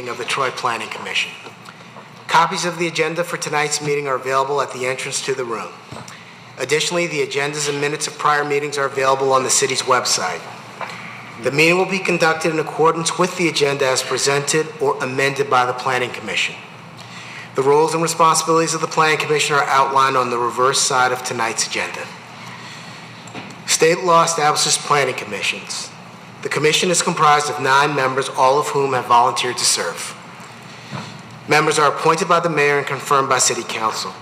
meeting of the Troy Planning Commission. Copies of the agenda for tonight's meeting are available at the entrance to the room. Additionally, the agendas and minutes of prior meetings are available on the city's website. The meeting will be conducted in accordance with the agenda as presented or amended by the Planning Commission. The roles and responsibilities of the Planning Commission are outlined on the reverse side of tonight's agenda. State law establishes planning commissions. The commission is comprised of 9 members, all of whom have volunteered to serve. Members are appointed by the mayor and confirmed by city council.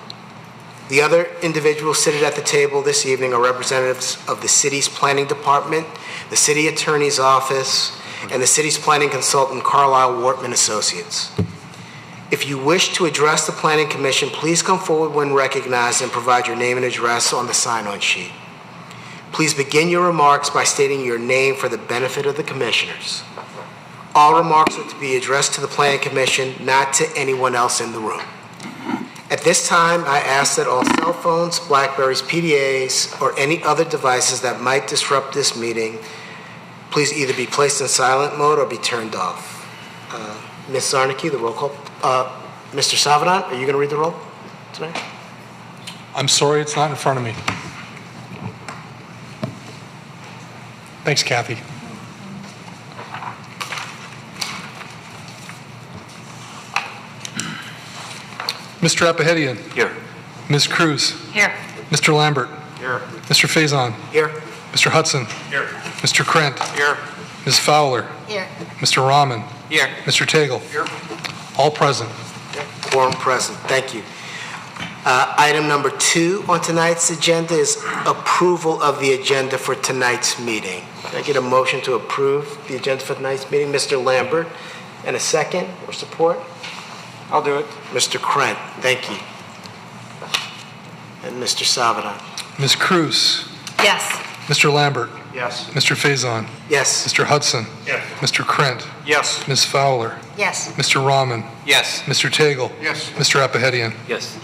The other individuals seated at the table this evening are representatives of the city's planning department, the city attorney's office, and the city's planning consultant, Carlisle Wortman Associates. If you wish to address the planning commission, please come forward when recognized and provide your name and address on the sign-on sheet. Please begin your remarks by stating your name for the benefit of the commissioners. All remarks are to be addressed to the Planning Commission, not to anyone else in the room. At this time, I ask that all cell phones, Blackberries, PDAs, or any other devices that might disrupt this meeting, please either be placed in silent mode or be turned off. Ms. Zarnicki, the roll call. Mr. Savadan, are you going to read the roll tonight? I'm sorry, it's not in front of me. Thanks, Kathy. Mr. Apahedian. Here. Ms. Cruz. Here. Mr. Lambert. Here. Mr. Faison. Here. Mr. Hudson. Here. Mr. Krent. Here. Ms. Fowler. Here. Mr. Rahman. Here. Mr. Tagle. Here. All present. Quorum present. Thank you. Item number 2 on tonight's agenda is approval of the agenda for tonight's meeting. Can I get a motion to approve the agenda for tonight's meeting? Mr. Lambert, and a second or support? I'll do it. Mr. Krent, thank you. And Mr. Savadan. Ms. Cruz. Yes. Mr. Lambert. Yes. Mr. Faison. Yes. Mr. Hudson. Yes. Mr. Krent. Yes. Ms. Fowler. Yes. Mr. Rahman. Yes. Mr. Tagle. Yes. Mr. Apahedian. Yes.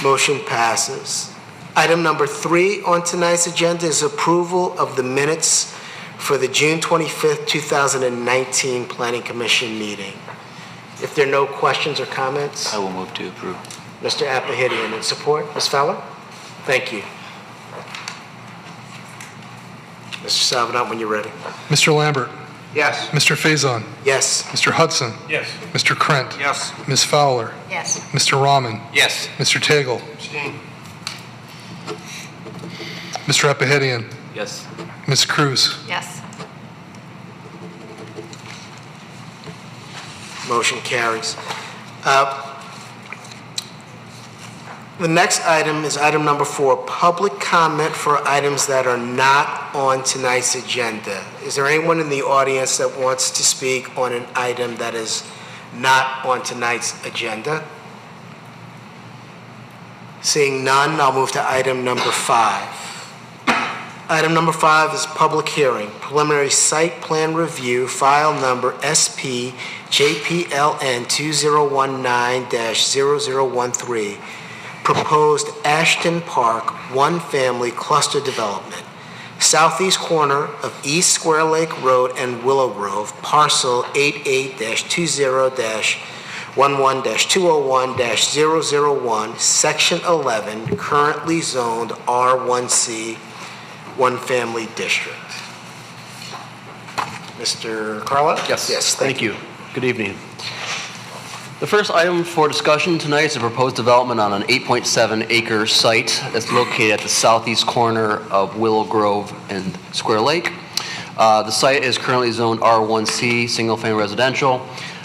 Motion passes. Item number 3 on tonight's agenda is approval of the minutes for the June 25th, 2019 Planning Commission meeting. If there are no questions or comments, I will move to approve. Mr. Apahedian, in support. Ms. Fowler? Thank you. Mr. Savadan, when you're ready. Mr. Lambert. Yes. Mr. Faison. Yes. Mr. Hudson. Yes. Mr. Krent. Yes. Ms. Fowler. Yes. Mr. Rahman. Yes. Mr. Tagle. Abstain. Mr. Apahedian. Yes. Ms. Cruz. Yes. Motion carries. The next item is item number 4, public comment for items that are not on tonight's agenda. Is there anyone in the audience that wants to speak on an item that is not on tonight's agenda? Seeing none, I'll move to item number 5. Item number 5 is public hearing, preliminary site plan review, file number SP JPLN 2019-0013, proposed Ashton Park one-family cluster development, southeast corner of East Square Lake Road and Willow Grove, parcel 88-20-11-201-001, section 11, currently zoned R1C, one-family district. Mr. Carlisle? Yes, thank you. Good evening. The first item for discussion tonight is a proposed development on an 8.7 acre site that's located at the southeast corner of Willow Grove and Square Lake. The site is currently zoned R1C, single-family residential.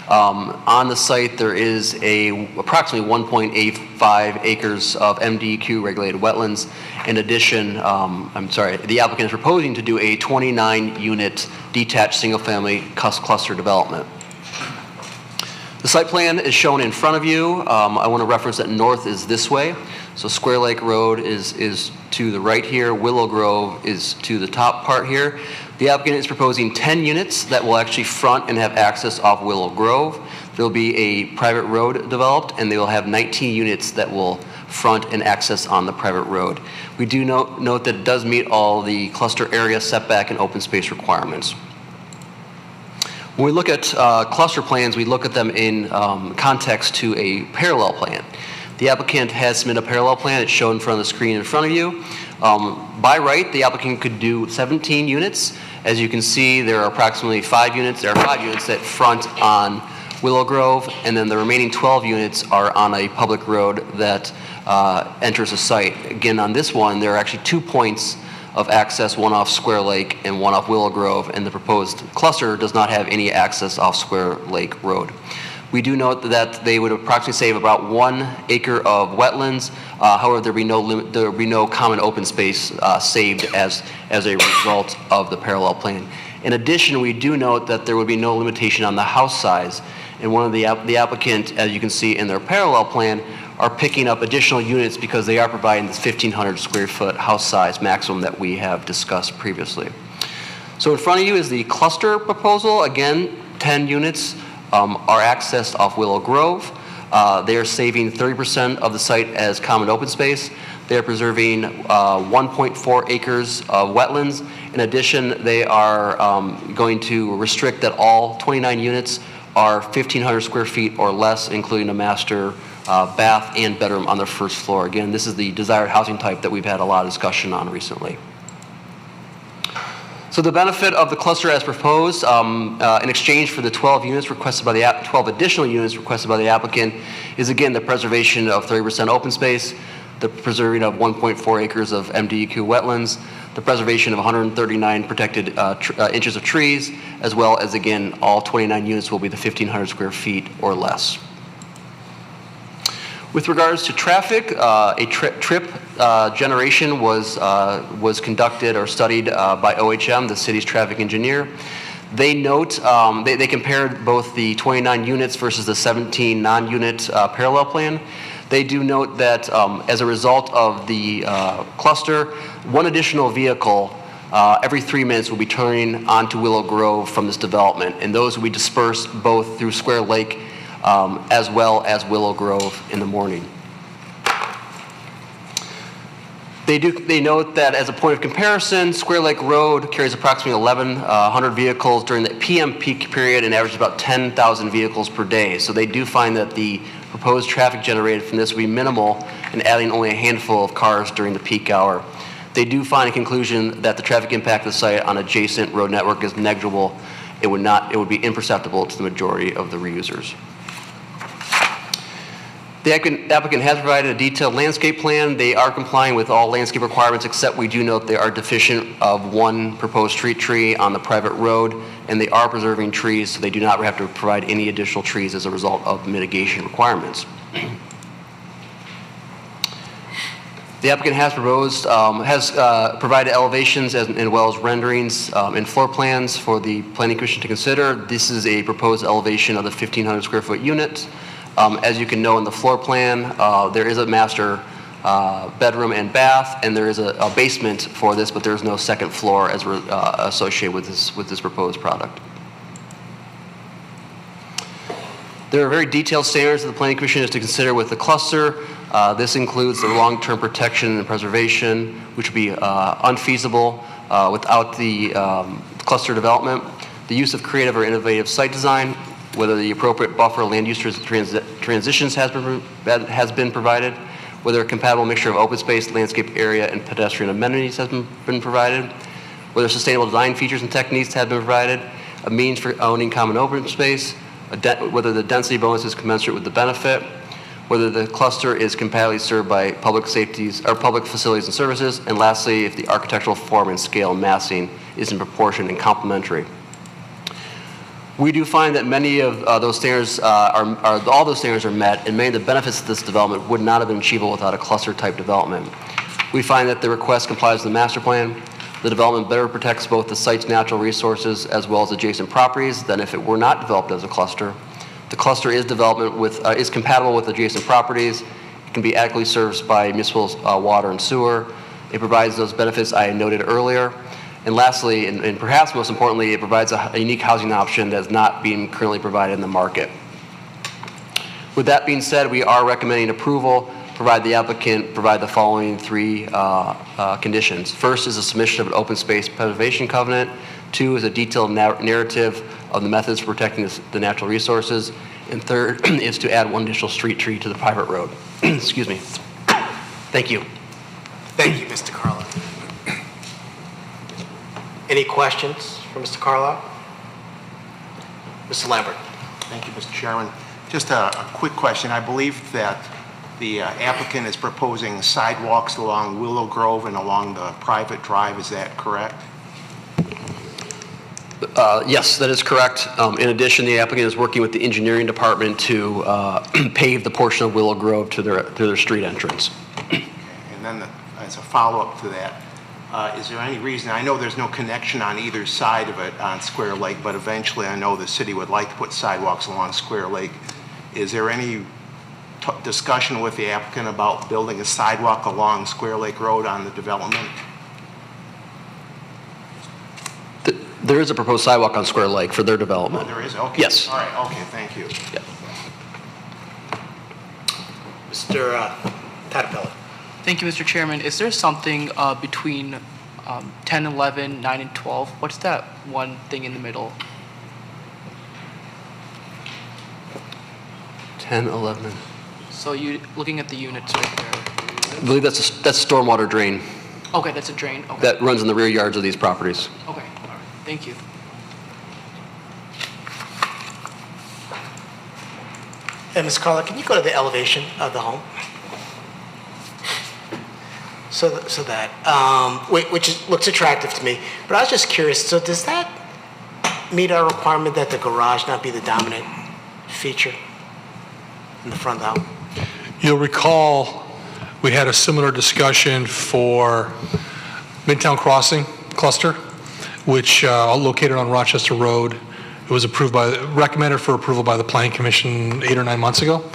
On the site, there is approximately 1.85 acres of MDEQ regulated wetlands. In addition, the applicant is proposing to do a 29-unit detached single-family cluster development. The site plan is shown in front of you. I want to reference that north is this way. So Square Lake Road is to the right here. Willow Grove is to the top part here. The applicant is proposing 10 units that will actually front and have access off Willow Grove. There will be a private road developed, and they will have 19 units that will front and access on the private road. We do note that it does meet all the cluster area setback and open space requirements. When we look at cluster plans, we look at them in context to a parallel plan. The applicant has submitted a parallel plan. It's shown in front of the screen in front of you. By right, the applicant could do 17 units. As you can see, there are approximately 5 units. There are 5 units that front on Willow Grove, and then the remaining 12 units are on a public road that enters the site. Again, on this one, there are actually 2 points of access, one off Square Lake and one off Willow Grove, and the proposed cluster does not have any access off Square Lake Road. We do note that they would approximately save about 1 acre of wetlands. However, there would be no common open space saved as a result of the parallel plan. In addition, we do note that there would be no limitation on the house size. And one of the applicant, as you can see in their parallel plan, are picking up additional units because they are providing this 1,500 square foot house size maximum that we have discussed previously. So in front of you is the cluster proposal. Again, 10 units are accessed off Willow Grove. They are saving 30% of the site as common open space. They are preserving 1.4 acres of wetlands. In addition, they are going to restrict that all 29 units are 1,500 square feet or less, including a master bath and bedroom on the first floor. Again, this is the desired housing type that we've had a lot of discussion on recently. So the benefit of the cluster as proposed, in exchange for the 12 units requested by the 12 additional units requested by the applicant, is again the preservation of 30% open space, the preserving of 1.4 acres of MDEQ wetlands, the preservation of 139 protected inches of trees, as well as again all 29 units will be the 1,500 square feet or less. With regards to traffic, a trip generation was conducted or studied by OHM, the city's traffic engineer. They note, they compared both the 29 units versus the 17 non-unit parallel plan. They do note that as a result of the cluster, 1 additional vehicle every 3 minutes will be turning onto Willow Grove from this development, and those will be dispersed both through Square Lake as well as Willow Grove in the morning. They note that as a point of comparison, Square Lake Road carries approximately 1,100 vehicles during the PM peak period and averages about 10,000 vehicles per day. So they do find that the proposed traffic generated from this will be minimal and adding only a handful of cars during the peak hour. They do find a conclusion that the traffic impact of the site on adjacent road network is negligible. It would be imperceptible to the majority of the reusers. The applicant has provided a detailed landscape plan. They are complying with all landscape requirements, except we do note they are deficient of 1 proposed street tree on the private road, and they are preserving trees, so they do not have to provide any additional trees as a result of mitigation requirements. The applicant has provided elevations as well as renderings and floor plans for the Planning Commission to consider. This is a proposed elevation of the 1,500 square foot unit. As you can know in the floor plan, there is a master bedroom and bath, and there is a basement for this, but there is no second floor as associated with this proposed product. There are very detailed standards that the Planning Commission is to consider with the cluster. This includes the long-term protection and preservation, which would be unfeasible without the cluster development. The use of creative or innovative site design, whether the appropriate buffer land use transitions has been provided, whether a compatible mixture of open space, landscape area, and pedestrian amenities has been provided, whether sustainable design features and techniques have been provided, a means for owning common open space, whether the density bonus is commensurate with the benefit, whether the cluster is compatibly served by public safeties or public facilities and services, and lastly, if the architectural form and scale and massing is in proportion and complementary. We do find that many of those standards all those standards are met, and many of the benefits of this development would not have been achievable without a cluster type development. We find that the request complies with the master plan. The development better protects both the site's natural resources as well as adjacent properties than if it were not developed as a cluster. The cluster is compatible with adjacent properties. It can be adequately serviced by municipal water and sewer. It provides those benefits I noted earlier. And lastly, and perhaps most importantly, it provides a unique housing option that is not being currently provided in the market. With that being said, we are recommending approval, provided the applicant provide the following 3 conditions. First is a submission of an open space preservation covenant. 2 is a detailed narrative of the methods for protecting the natural resources. And third is to add one additional street tree to the private road. Excuse me. Thank you. Thank you, Mr. Carlisle. Any questions for Mr. Carlisle? Mr. Lambert? Thank you, Mr. Chairman. Just a quick question. I believe that the applicant is proposing sidewalks along Willow Grove and along the private drive. Is that correct? Yes, that is correct. In addition, the applicant is working with the engineering department to pave the portion of Willow Grove to their street entrance. And then as a follow-up to that, is there any reason, I know there's no connection on either side of it on Square Lake, but eventually I know the city would like to put sidewalks along Square Lake. Is there any discussion with the applicant about building a sidewalk along Square Lake Road on the development? There is a proposed sidewalk on Square Lake for their development. Oh, there is? Okay. Yes. All right, okay, thank you. Yeah. Mr. Tattapelli? Thank you, Mr. Chairman. Is there something between 10, 11, 9, and 12? What's that one thing in the middle? 10, 11. So you looking at the units right there. I believe that's a stormwater drain Okay, that's a drain. Okay. that runs in the rear yards of these properties. Okay. All right. Thank you. And Ms. Carlisle, can you go to the elevation of the home? So looks attractive to me, but I was just curious, so does that meet our requirement that the garage not be the dominant feature in the front of the home? You'll recall we had a similar discussion for Midtown Crossing cluster, which located on Rochester Road. It was recommended for approval by the Planning Commission 8 or 9 months ago.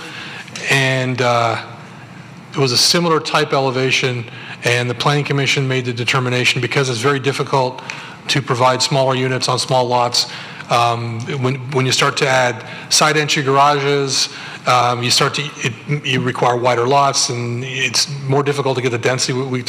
And it was a similar type elevation, and the Planning Commission made the determination, because it's very difficult to provide smaller units on small lots. When you start to add side entry garages, you require wider lots, and it's more difficult to get the density we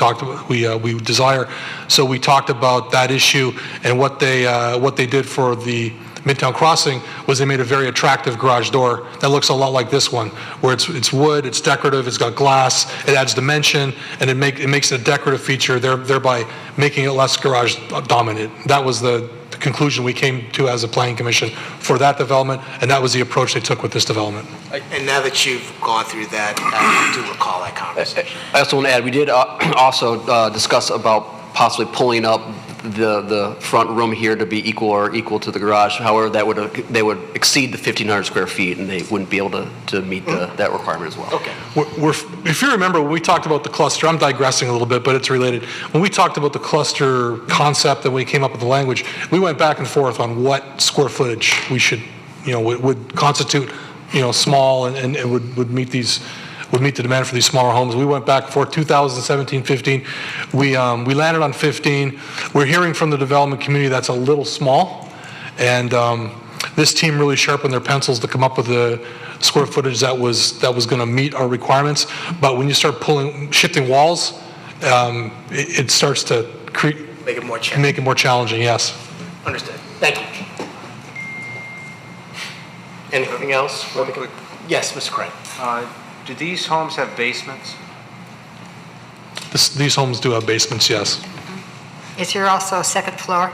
desire. So we talked about that issue, and what they did for the Midtown Crossing was they made a very attractive garage door that looks a lot like this one, where it's wood, it's decorative, it's got glass, it adds dimension, and it makes it a decorative feature, thereby making it less garage dominant. That was the conclusion we came to as a planning commission for that development, and that was the approach they took with this development. And now that you've gone through that, I do recall that conversation. I also want to add, we did also discuss about possibly pulling up the front room here to be equal to the garage. However, they would exceed the 1,500 square feet, and they wouldn't be able to meet that requirement as well. Okay. If you remember, when we talked about the cluster, I'm digressing a little bit, but it's related. When we talked about the cluster concept and we came up with the language, we went back and forth on what square footage we should, would constitute, small and would meet the demand for these smaller homes. We went back for 2017, 15. We landed on 15. We're hearing from the development community that's a little small, and this team really sharpened their pencils to come up with the square footage that was going to meet our requirements. But when you start shifting walls, it starts to Make it more challenging. Yes. Understood. Thank you. Anything else? Yes, Mr. Craig. Do these homes have basements? These homes do have basements, yes. Is there also a second floor?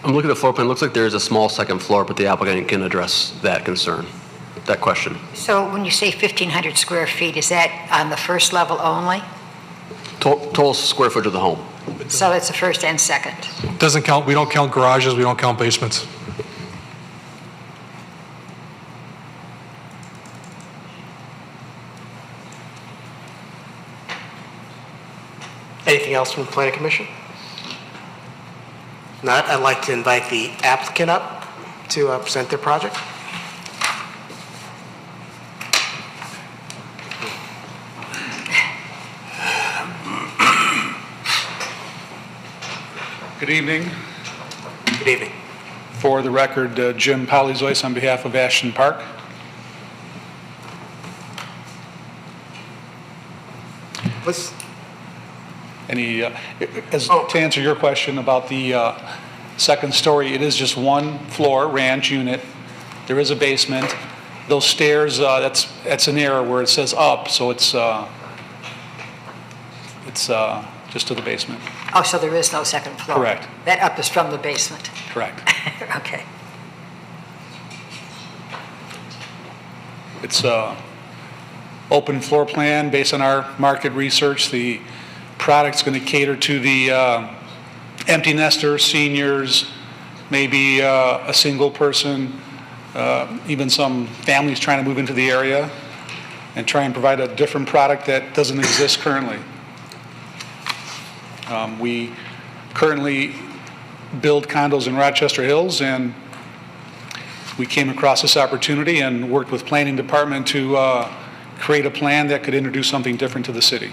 I'm looking at the floor plan. It looks like there is a small second floor, but the applicant can address that concern, that question. So when you say 1,500 square feet, is that on the first level only? Total square footage of the home. So it's the first and second? Doesn't count. We don't count garages. We don't count basements. Anything else from the Planning Commission? If not, I'd like to invite the applicant up to present their project. Good evening. Good evening. For the record, Jim Polyzois on behalf of Ashton Park. Let's, To answer your question about the Second story, it is just one floor ranch unit. There is a basement. Those stairs, that's an error where it says up, so it's just to the basement. Oh, so there is no second floor? Correct. That up is from the basement? Correct. Okay. It's a open floor plan based on our market research. The product's going to cater to the empty nesters, seniors, maybe a single person, even some families trying to move into the area, and try and provide a different product that doesn't exist currently. We currently build condos in Rochester Hills, and we came across this opportunity and worked with planning department to create a plan that could introduce something different to the city.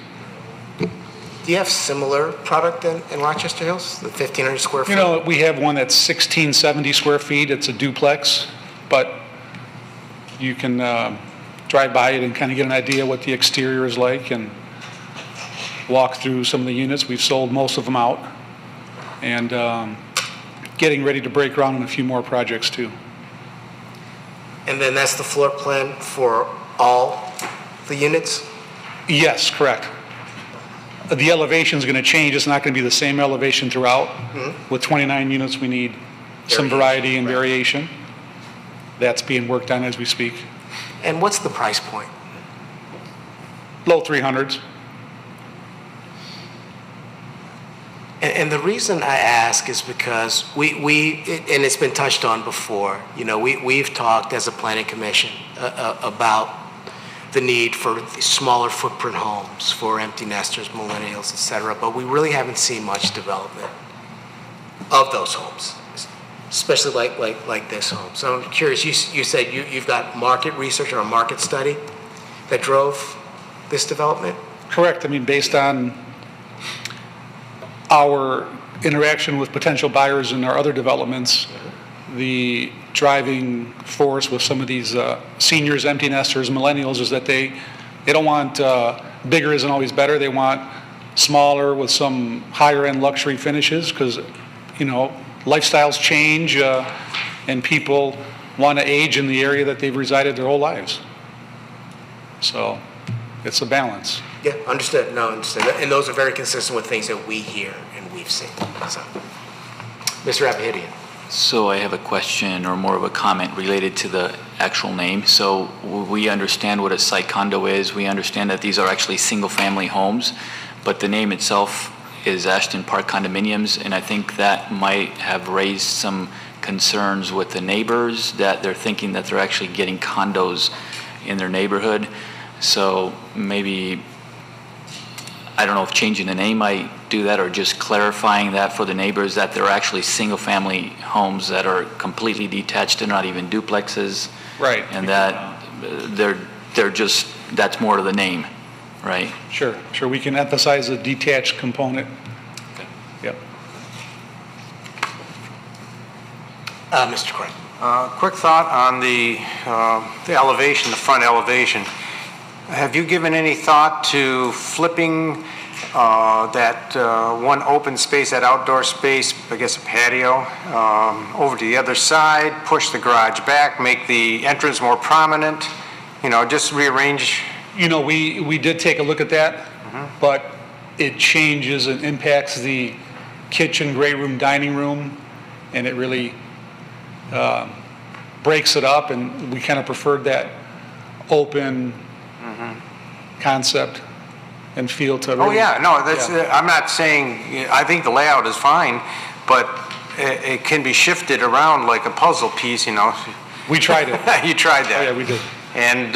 Do you have similar product in Rochester Hills, the 1,500 square feet? You know, we have one that's 1,670 square feet. It's a duplex, but you can drive by it and kind of get an idea what the exterior is like and walk through some of the units. We've sold most of them out, and getting ready to break ground on a few more projects too. And then that's the floor plan for all the units? Yes, correct. The elevation is going to change. It's not going to be the same elevation throughout. With 29 units, we need some variety and variation. That's being worked on as we speak. And what's the price point? Low 300s. And the reason I ask is because and it's been touched on before, you know, we've talked as a planning commission about the need for smaller footprint homes for empty nesters, millennials, et cetera, but we really haven't seen much development of those homes, especially like this home. So I'm curious, you said you've got market research or a market study that drove this development? Correct. I mean, based on our interaction with potential buyers in our other developments, the driving force with some of these seniors, empty nesters, millennials is that they don't want bigger isn't always better. They want smaller with some higher end luxury finishes because, you know, lifestyles change and people want to age in the area that they've resided their whole lives. So it's a balance. Yeah, understood. No, understood. And those are very consistent with things that we hear and we've seen. So, Mr. Abahidian. So I have a question or more of a comment related to the actual name. So we understand what a site condo is. We understand that these are actually single-family homes, but the name itself is Ashton Park Condominiums, and I think that might have raised some concerns with the neighbors that they're thinking that they're actually getting condos in their neighborhood. So maybe, I don't know if changing the name might do that or just clarifying that for the neighbors that they're actually single-family homes that are completely detached. They're not even duplexes. Right. And that they're just, that's more to the name, right? Sure. We can emphasize the detached component. Okay. Yep. Mr. Craig. Quick thought on the elevation, the front elevation. Have you given any thought to flipping that one open space, that outdoor space, I guess a patio, over to the other side, push the garage back, make the entrance more prominent, you know, just rearrange? You know, we did take a look at that, but it changes and impacts the kitchen, great room, dining room, and it really breaks it up, and we kind of preferred that open concept and feel to really, Oh, yeah, no, that's, I'm not saying, I think the layout is fine, but it can be shifted around like a puzzle piece, you know. We tried it. You tried that? Oh, yeah, we did. And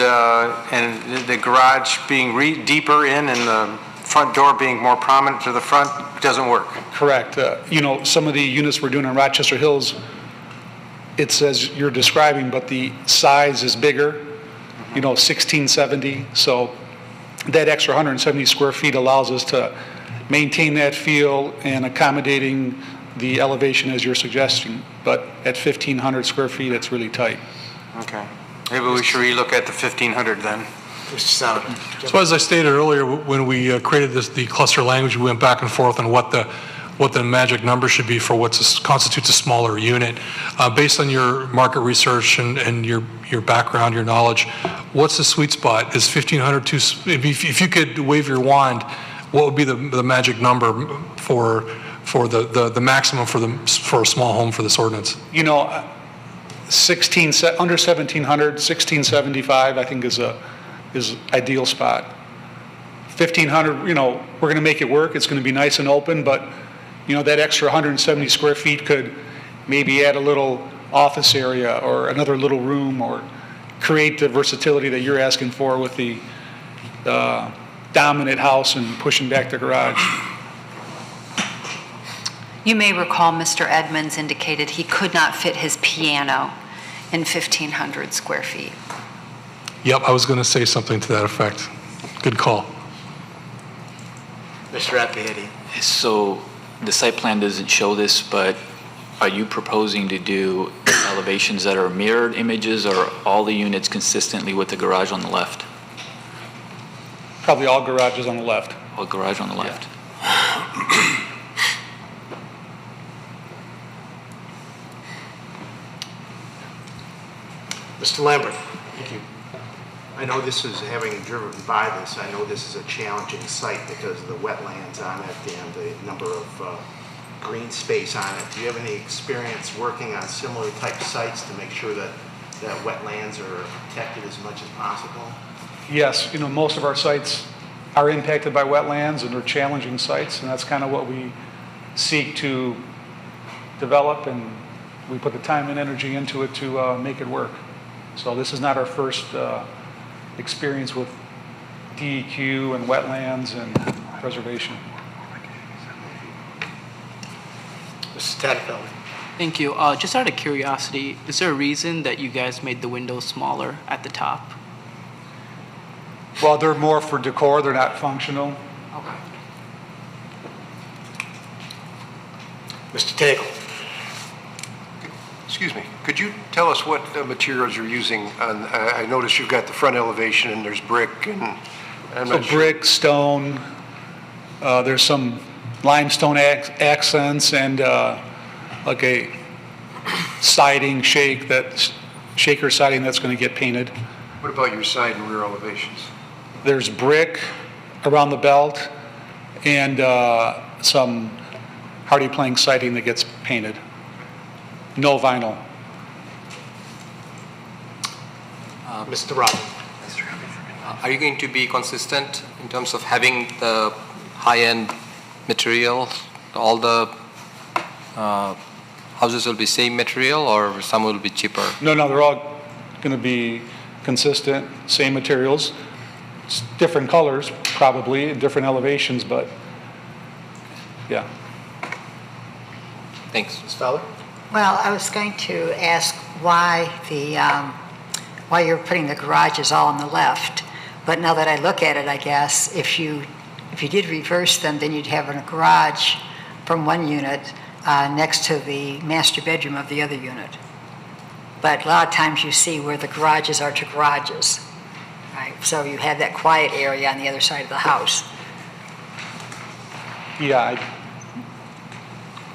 the garage being deeper in and the front door being more prominent to the front doesn't work. Correct. You know, some of the units we're doing in Rochester Hills, it says you're describing, but the size is bigger, you know, 1670. So that extra 170 square feet allows us to maintain that feel and accommodating the elevation as you're suggesting. But at 1,500 square feet, it's really tight. Okay. Maybe we should relook at the 1,500 then. Mr. Sauter. So as I stated earlier, when we created the cluster language, we went back and forth on what what the magic number should be for what constitutes a smaller unit. Based on your market research and your background, your knowledge, what's the sweet spot? Is 1,500 too, if you could wave your wand, what would be the magic number for the maximum for a small home for this ordinance? You know, under 1,700, 1,675, I think is ideal spot. 1,500, you know, we're going to make it work. It's going to be nice and open, but, you know, that extra 170 square feet could maybe add a little office area or another little room, or create the versatility that you're asking for with the dominant house and pushing back the garage. You may recall Mr. Edmonds indicated he could not fit his piano in 1,500 square feet. Yep, I was going to say something to that effect. Good call. Mr. Appiedi. So the site plan doesn't show this, but are you proposing to do elevations that are mirrored images, or all the units consistently with the garage on the left? Probably all garages on the left. All garage on the left? Mr. Lambert. Thank you. I know this is, having driven by this, I know this is a challenging site because of the wetlands on it and the number of green space on it. Do you have any experience working on similar type sites to make sure that wetlands are protected as much as possible? Yes, you know, most of our sites are impacted by wetlands and are challenging sites, and that's kind of what we seek to develop, and we put the time and energy into it to make it work. So this is not our first experience with DEQ and wetlands and preservation. Mr. Tadfeld. Thank you. Just out of curiosity, is there a reason that you guys made the windows smaller at the top? Well, they're more for decor, they're not functional. Okay. Mr. Tagle. Excuse me, could you tell us what materials you're using on, I noticed you've got the front elevation and there's brick and I'm So not sure. brick, stone, there's some limestone accents and like a siding shaker siding that's going to get painted. What about your side and rear elevations? There's brick around the belt and some hardy plank siding that gets painted. No vinyl. Mr. Robin. Are you going to be consistent in terms of having the high-end material? All the houses will be same material, or some will be cheaper? No, they're all going to be consistent, same materials, different colors probably, different elevations, but yeah. Thanks. Ms. Fowler? Well, I was going to ask why you're putting the garages all on the left, but now that I look at it, I guess if you did reverse them, then you'd have a garage from one unit next to the master bedroom of the other unit. But a lot of times you see where the garages are to garages, right? So you have that quiet area on the other side of the house. Yeah,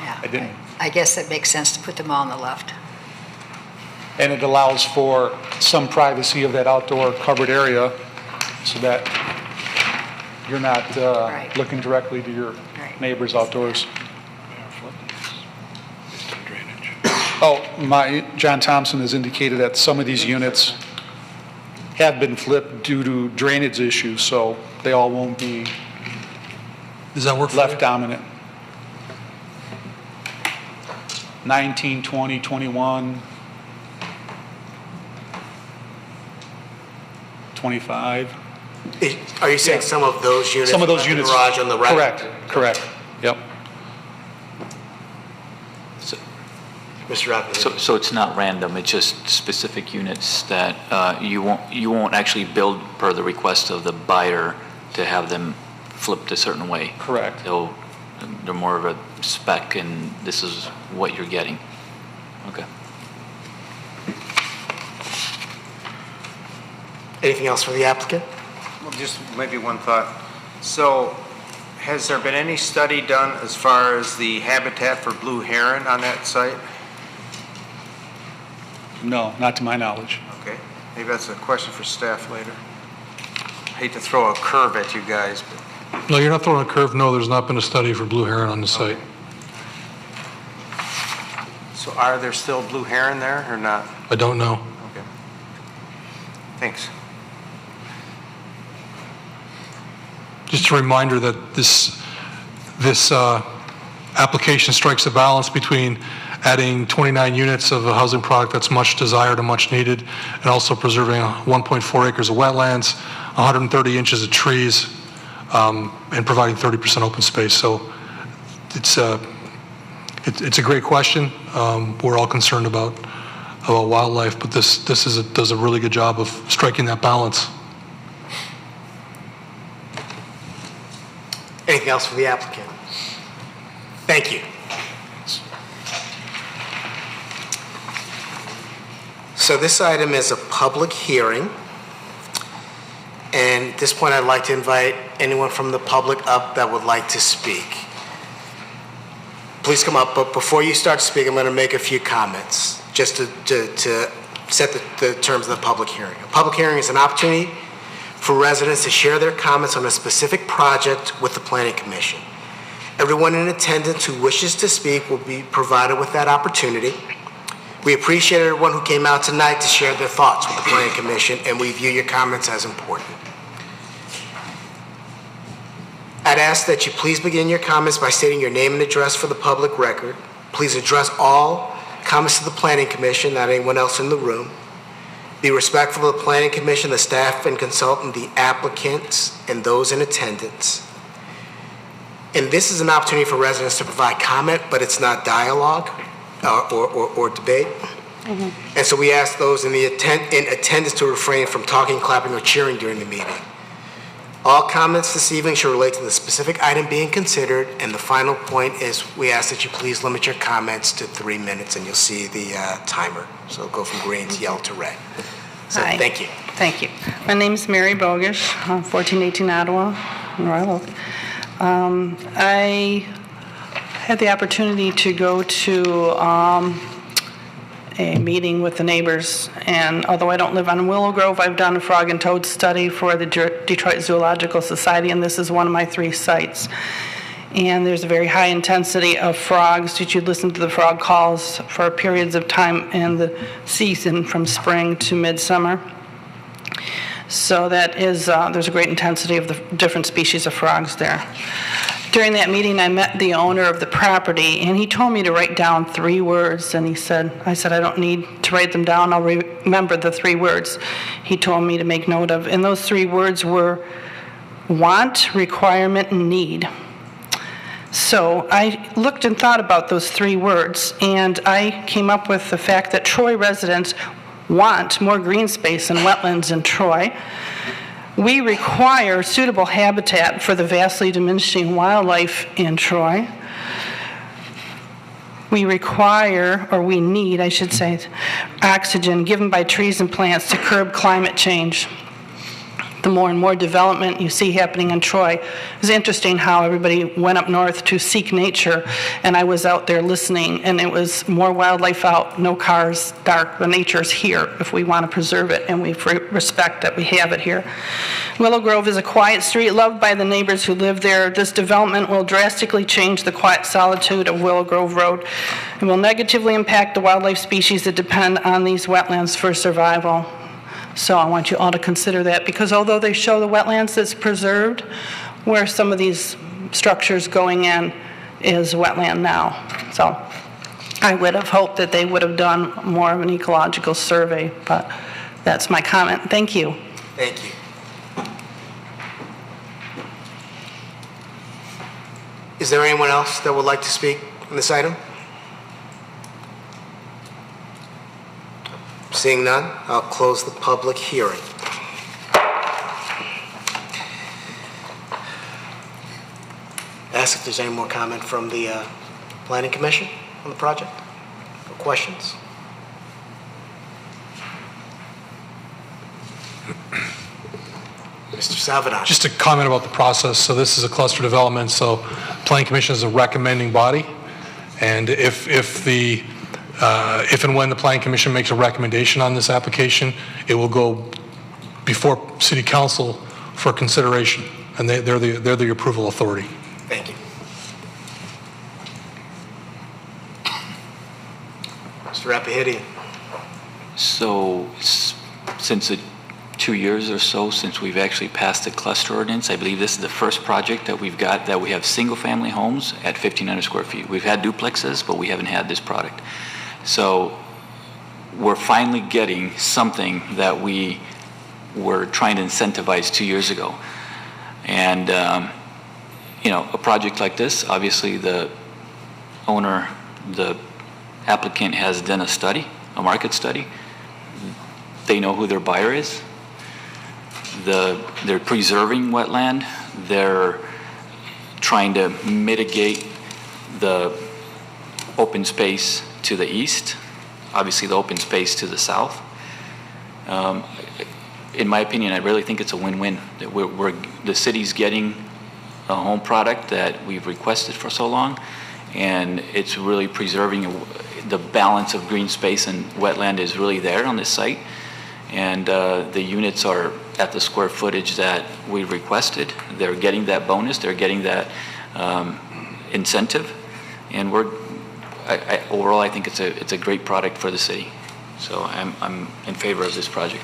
Yeah, I didn't. I guess that makes sense to put them all on the left. And it allows for some privacy of that outdoor covered area so that you're not Right. looking directly to your Right. neighbors outdoors. Oh, John Thompson has indicated that some of these units have been flipped due to drainage issues, so they all won't be Does that work for left you? dominant. 19, 20, 21, 25. Are you saying some of those units? Some of those left the units. garage on the right? Correct, yep. Mr. Appiedi. So it's not random, it's just specific units that you won't actually build per the request of the buyer to have them flipped a certain way? Correct. They're more of a spec, and this is what you're getting? Okay. Anything else for the applicant? Well, just maybe one thought. So Has there been any study done as far as the habitat for blue heron on that site? No, not to my knowledge. Okay, maybe that's a question for staff later. Hate to throw a curve at you guys, but No, you're not throwing a curve. No, there's not been a study for blue heron on the site. so are there still blue heron there or not? I don't know. Okay. Thanks. Just a reminder that this application strikes a balance between adding 29 units of a housing product that's much desired and much needed, and also preserving 1.4 acres of wetlands, 130 inches of trees, and providing 30% open space. So it's a great question. We're all concerned about wildlife, but this does a really good job of striking that balance. Anything else for the applicant? Thank you. So this item is a public hearing. And at this point, I'd like to invite anyone from the public up that would like to speak. Please come up, but before you start to speak, I'm going to make a few comments just to set the terms of the public hearing. A public hearing is an opportunity for residents to share their comments on a specific project with the Planning Commission. Everyone in attendance who wishes to speak will be provided with that opportunity. We appreciate everyone who came out tonight to share their thoughts with the Planning Commission, and we view your comments as important. I'd ask that you please begin your comments by stating your name and address for the public record. Please address all comments to the Planning Commission, not anyone else in the room. Be respectful of the Planning Commission, the staff and consultant, the applicants, and those in attendance. And this is an opportunity for residents to provide comment, but it's not dialogue or debate. Mm-hmm. And so we ask those in attendance to refrain from talking, clapping, or cheering during the meeting. All comments this evening should relate to the specific item being considered, and the final point is we ask that you please limit your comments to 3 minutes, and you'll see the timer. So it'll go from green to yellow to red. So Hi. Thank you. Thank you. My name is Mary Bogish, 1418 Ottawa, Royal Oak. I had the opportunity to go to a meeting with the neighbors, and although I don't live on Willow Grove, I've done a frog and toad study for the Detroit Zoological Society, and this is one of my 3 sites. And there's a very high intensity of frogs. You should listen to the frog calls for periods of time in the season from spring to midsummer. So that is, there's a great intensity of the different species of frogs there. During that meeting, I met the owner of the property, and he told me to write down 3 words, and I said, I don't need to write them down, I'll remember the 3 words he told me to make note of. And those 3 words were want, requirement, and need. So I looked and thought about those 3 words, and I came up with the fact that Troy residents want more green space and wetlands in Troy. We require suitable habitat for the vastly diminishing wildlife in Troy. We require, or we need, I should say, oxygen given by trees and plants to curb climate change. The more and more development you see happening in Troy. It's interesting how everybody went up north to seek nature, and I was out there listening, and it was more wildlife out, no cars, dark. The nature's here if we want to preserve it, and we respect that we have it here. Willow Grove is a quiet street loved by the neighbors who live there. This development will drastically change the quiet solitude of Willow Grove Road and will negatively impact the wildlife species that depend on these wetlands for survival. So I want you all to consider that, because although they show the wetlands that's preserved, where some of these structures going in is wetland now. So I would have hoped that they would have done more of an ecological survey, but that's my comment. Thank you. Thank you. Is there anyone else that would like to speak on this item? Seeing none, I'll close the public hearing. Ask if there's any more comment from the Planning Commission on the project or questions. Mr. Salvador. Just a comment about the process. So this is a cluster development, so Planning Commission is a recommending body. And if and when the Planning Commission makes a recommendation on this application, it will go before City Council for consideration. And they're the approval authority. Thank you. Mr. Rapahidian. So since the 2 years or so since we've actually passed the cluster ordinance, I believe this is the first project that we've got that we have single-family homes at 1,500 square feet. We've had duplexes, but we haven't had this product. So we're finally getting something that we were trying to incentivize 2 years ago. And, you know, a project like this, obviously the owner, the applicant has done a study, a market study. They know who their buyer is. They're preserving wetland. They're trying to mitigate the open space to the east, obviously the open space to the south. In my opinion, I really think it's a win-win. The city's getting a home product that we've requested for so long, and it's really preserving the balance of green space, and wetland is really there on this site. And the units are at the square footage that we requested. They're getting that bonus, they're getting that incentive, and overall I think it's a great product for the city. So I'm in favor of this project.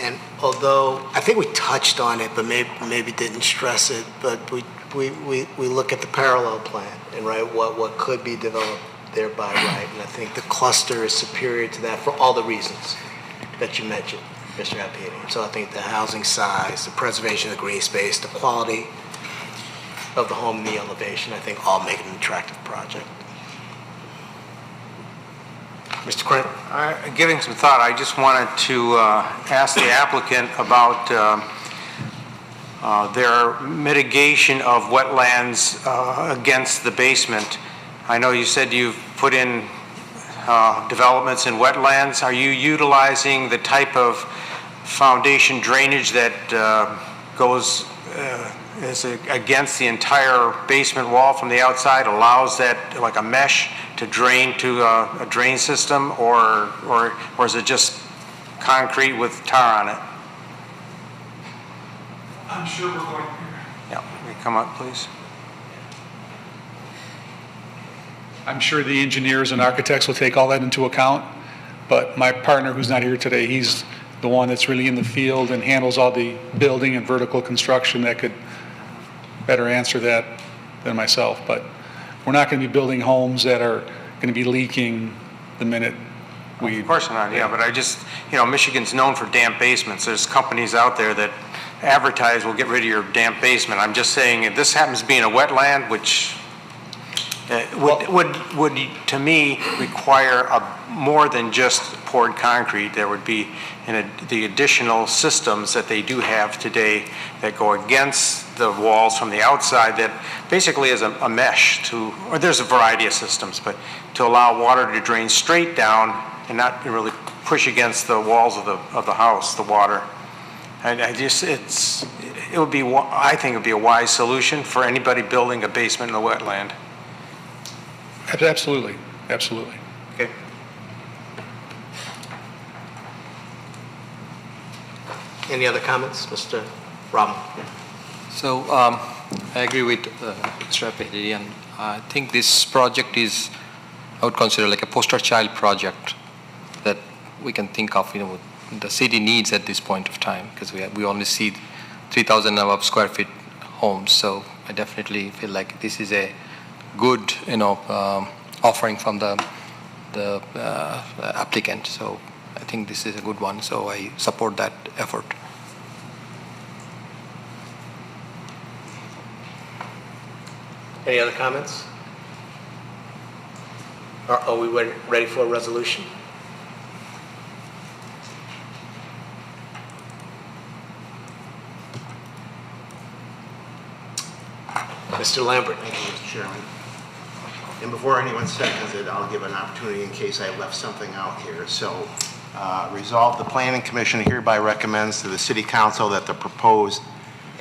And although I think we touched on it, but maybe didn't stress it, but we look at the parallel plan and right what could be developed there by right, and I think the cluster is superior to that for all the reasons that you mentioned, Mr. Rapahidian. So I think the housing size, the preservation of the green space, the quality of the home and the elevation, I think all make it an attractive project. Mr. Quinn? Giving some thought, I just wanted to ask the applicant about their mitigation of wetlands against the basement. I know you said you've put in developments in wetlands. Are you utilizing the type of foundation drainage that goes is against the entire basement wall from the outside, allows that like a mesh to drain to a drain system, or is it just concrete with tar on it? I'm sure we're going. Yeah, will you come up, please? I'm sure the engineers and architects will take all that into account, but my partner who's not here today, he's the one that's really in the field and handles all the building and vertical construction that could better answer that than myself. But we're not going to be building homes that are going to be leaking the minute we... Of course not, yeah, but I just, you know, Michigan's known for damp basements. There's companies out there that advertise, we'll get rid of your damp basement. I'm just saying, if this happens to be in a wetland, which would to me require more than just poured concrete. There would be the additional systems that they do have today that go against the walls from the outside that basically is a mesh or there's a variety of systems, but to allow water to drain straight down and not really push against the walls of the house, the water. And I think it would be a wise solution for anybody building a basement in a wetland. Absolutely, absolutely. Okay. Any other comments, Mr. Rahman? So I agree with Mr. Rapahidian. I think this project is, I would consider like a poster child project that we can think of, you know, what the city needs at this point of time, because we only see 3,000 above square feet homes. So I definitely feel like this is a good, you know, offering from the applicant. So I think this is a good one. So I support that effort. Any other comments? Are we ready for a resolution? Mr. Lambert. Thank you, Mr. Chairman. And before anyone seconds it, I'll give an opportunity in case I left something out here. So, resolve the Planning Commission hereby recommends to the City Council that the proposed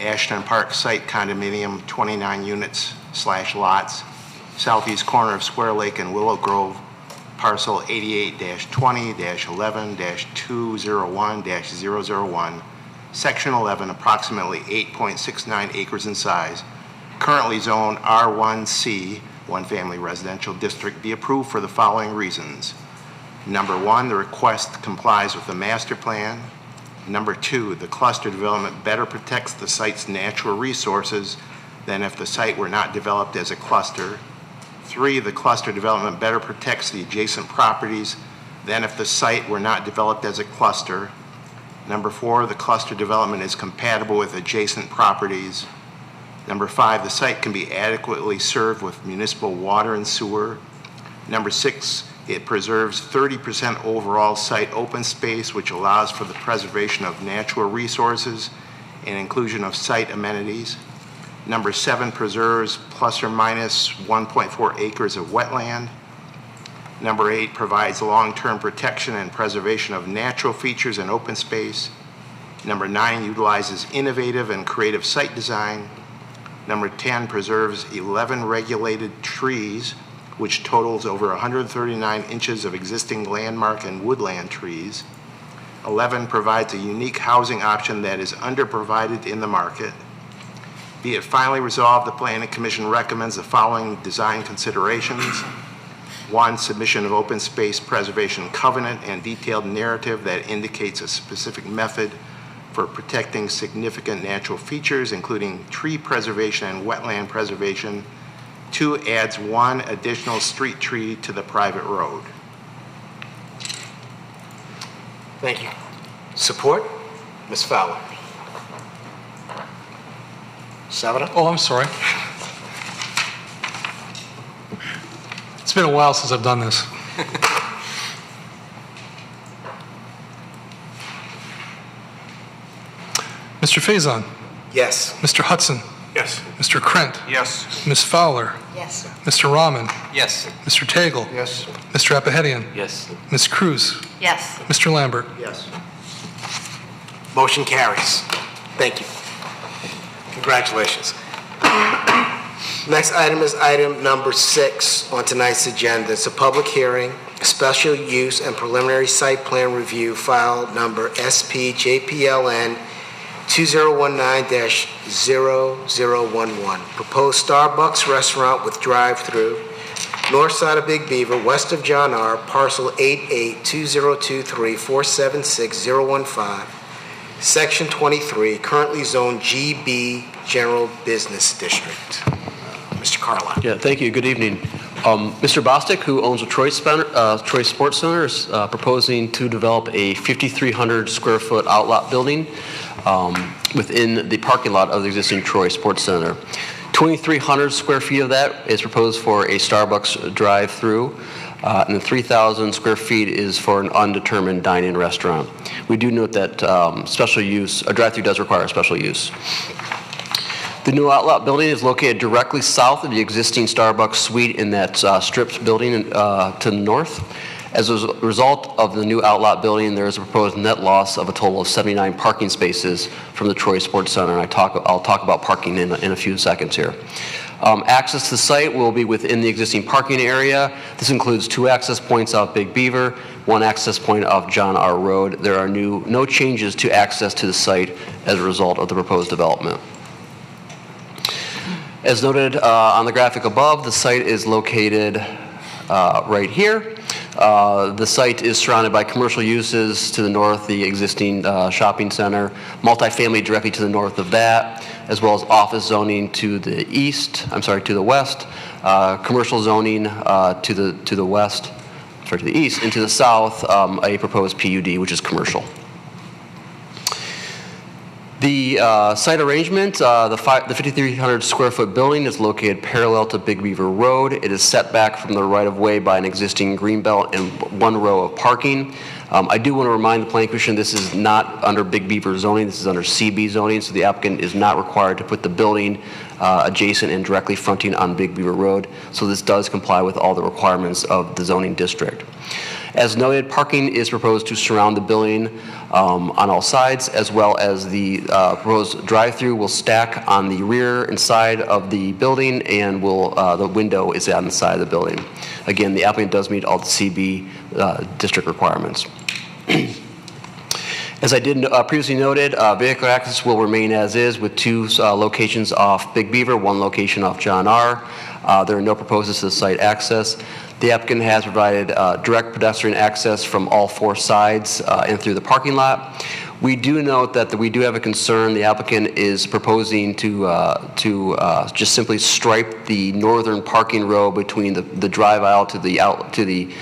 Ashton Park Site Condominium, 29 units / lots, southeast corner of Square Lake and Willow Grove, parcel 88-20-11-201-001, section 11, approximately 8.69 acres in size, currently zoned R1C, one family residential district, be approved for the following reasons. Number one, the request complies with the master plan. Number two, the cluster development better protects the site's natural resources than if the site were not developed as a cluster. Three, the cluster development better protects the adjacent properties than if the site were not developed as a cluster. Number four, the cluster development is compatible with adjacent properties. Number five, the site can be adequately served with municipal water and sewer. Number six, it preserves 30% overall site open space, which allows for the preservation of natural resources and inclusion of site amenities. Number seven, preserves plus or minus 1.4 acres of wetland. Number eight, provides long-term protection and preservation of natural features and open space. Number nine, utilizes innovative and creative site design. Number 10, preserves 11 regulated trees, which totals over 139 inches of existing landmark and woodland trees. 11, provides a unique housing option that is underprovided in the market. Be it finally resolved, the Planning Commission recommends the following design considerations. One, submission of open space preservation covenant and detailed narrative that indicates a specific method for protecting significant natural features, including tree preservation and wetland preservation. Two, adds one additional street tree to the private road. Thank you. Support? Ms. Fowler. Savada? Oh, I'm sorry. It's been a while since I've done this. Mr. Faison? Yes. Mr. Hudson? Yes. Mr. Krent? Yes. Ms. Fowler? Yes. Mr. Rahman? Yes. Mr. Tagle? Yes. Mr. Apahedian? Yes. Ms. Cruz? Yes. Mr. Lambert? Yes. Motion carries. Thank you. Congratulations. Next item is item number 6 on tonight's agenda. It's a public hearing, special use and preliminary site plan review, file number SPJPLN 2019-0011. Proposed Starbucks restaurant with drive-through, north side of Big Beaver, west of John R., parcel 88-2023-476-015, section 23, currently zoned GB General Business District. Mr. Carlisle. Yeah, thank you. Good evening. Mr. Bostic, who owns a Troy Sports Center, is proposing to develop a 5,300 square foot outlet building within the parking lot of the existing Troy Sports Center. 2,300 square feet of that is proposed for a Starbucks drive-through, and 3,000 square feet is for an undetermined dine-in restaurant. We do note that special use, a drive-through does require a special use. The new outlet building is located directly south of the existing Starbucks suite in that stripped building to the north. As a result of the new outlet building, there is a proposed net loss of a total of 79 parking spaces from the Troy Sports Center, and I'll talk about parking in a few seconds here. Access to the site will be within the existing parking area. This includes 2 access points off Big Beaver, 1 access point off John R. Road. There are no changes to access to the site as a result of the proposed development. As noted on the graphic above, the site is located right here. The site is surrounded by commercial uses to the north, the existing shopping center, multifamily directly to the north of that, as well as office zoning to the to the west, commercial zoning to the west, to the east, and to the south, a proposed PUD, which is commercial. The site arrangement, the 5,300 square foot building is located parallel to Big Beaver Road. It is set back from the right of way by an existing green belt and 1 row of parking. I do want to remind the Planning Commission this is not under Big Beaver zoning, this is under CB zoning, so the applicant is not required to put the building adjacent and directly fronting on Big Beaver Road, so this does comply with all the requirements of the zoning district. As noted, parking is proposed to surround the building on all sides, as well as the proposed drive-through will stack on the rear and side of the building, and the window is on the side of the building. Again, the applicant does meet all the CB district requirements. As I did previously noted, vehicle access will remain as is with 2 locations off Big Beaver, 1 location off John R. There are no proposals to the site access. The applicant has provided direct pedestrian access from all 4 sides and through the parking lot. We do note that we do have a concern. The applicant is proposing to just simply stripe the northern parking row between the drive aisle to the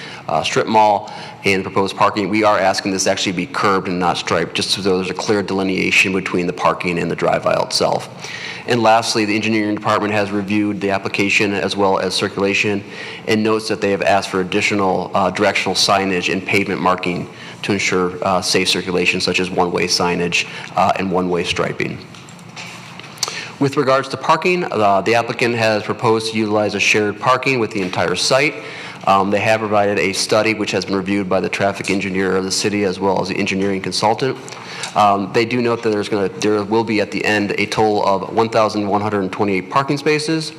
strip mall and proposed parking. We are asking this actually be curbed and not striped, just so there's a clear delineation between the parking and the drive aisle itself. And lastly, the engineering department has reviewed the application as well as circulation and notes that they have asked for additional directional signage and pavement marking to ensure safe circulation, such as one-way signage and one-way striping. With regards to parking, the applicant has proposed to utilize a shared parking with the entire site. They have provided a study which has been reviewed by the traffic engineer of the city as well as the engineering consultant. They do note that there will be at the end a total of 1,128 parking spaces.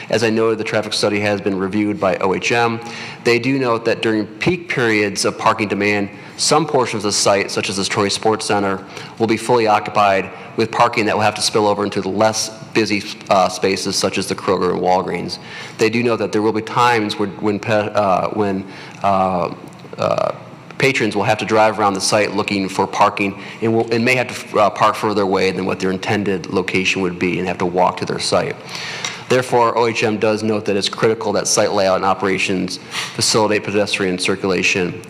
As I noted, the traffic study has been reviewed by OHM. They do note that during peak periods of parking demand, some portions of the site, such as the Troy Sports Center, will be fully occupied with parking that will have to spill over into the less busy spaces, such as the Kroger and Walgreens. They do note that there will be times when patrons will have to drive around the site looking for parking and may have to park further away than what their intended location would be and have to walk to their site. Therefore, OHM does note that it's critical that site layout and operations facilitate pedestrian circulation.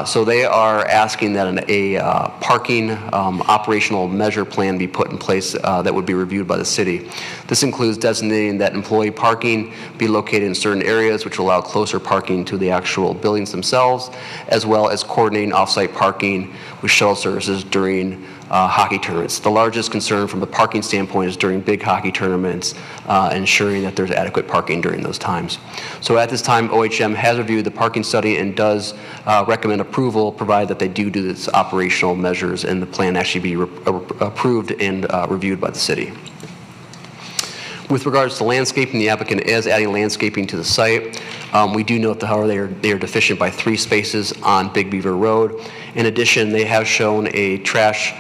So they are asking that a parking operational measure plan be put in place that would be reviewed by the city. This includes designating that employee parking be located in certain areas which will allow closer parking to the actual buildings themselves, as well as coordinating off-site parking with shuttle services during hockey tournaments. The largest concern from a parking standpoint is during big hockey tournaments, ensuring that there's adequate parking during those times. So at this time, OHM has reviewed the parking study and does recommend approval, provided that they do this operational measures and the plan actually be approved and reviewed by the city. With regards to landscaping, the applicant is adding landscaping to the site. We do note that, however, they are deficient by 3 spaces on Big Beaver Road. In addition, they have shown a trash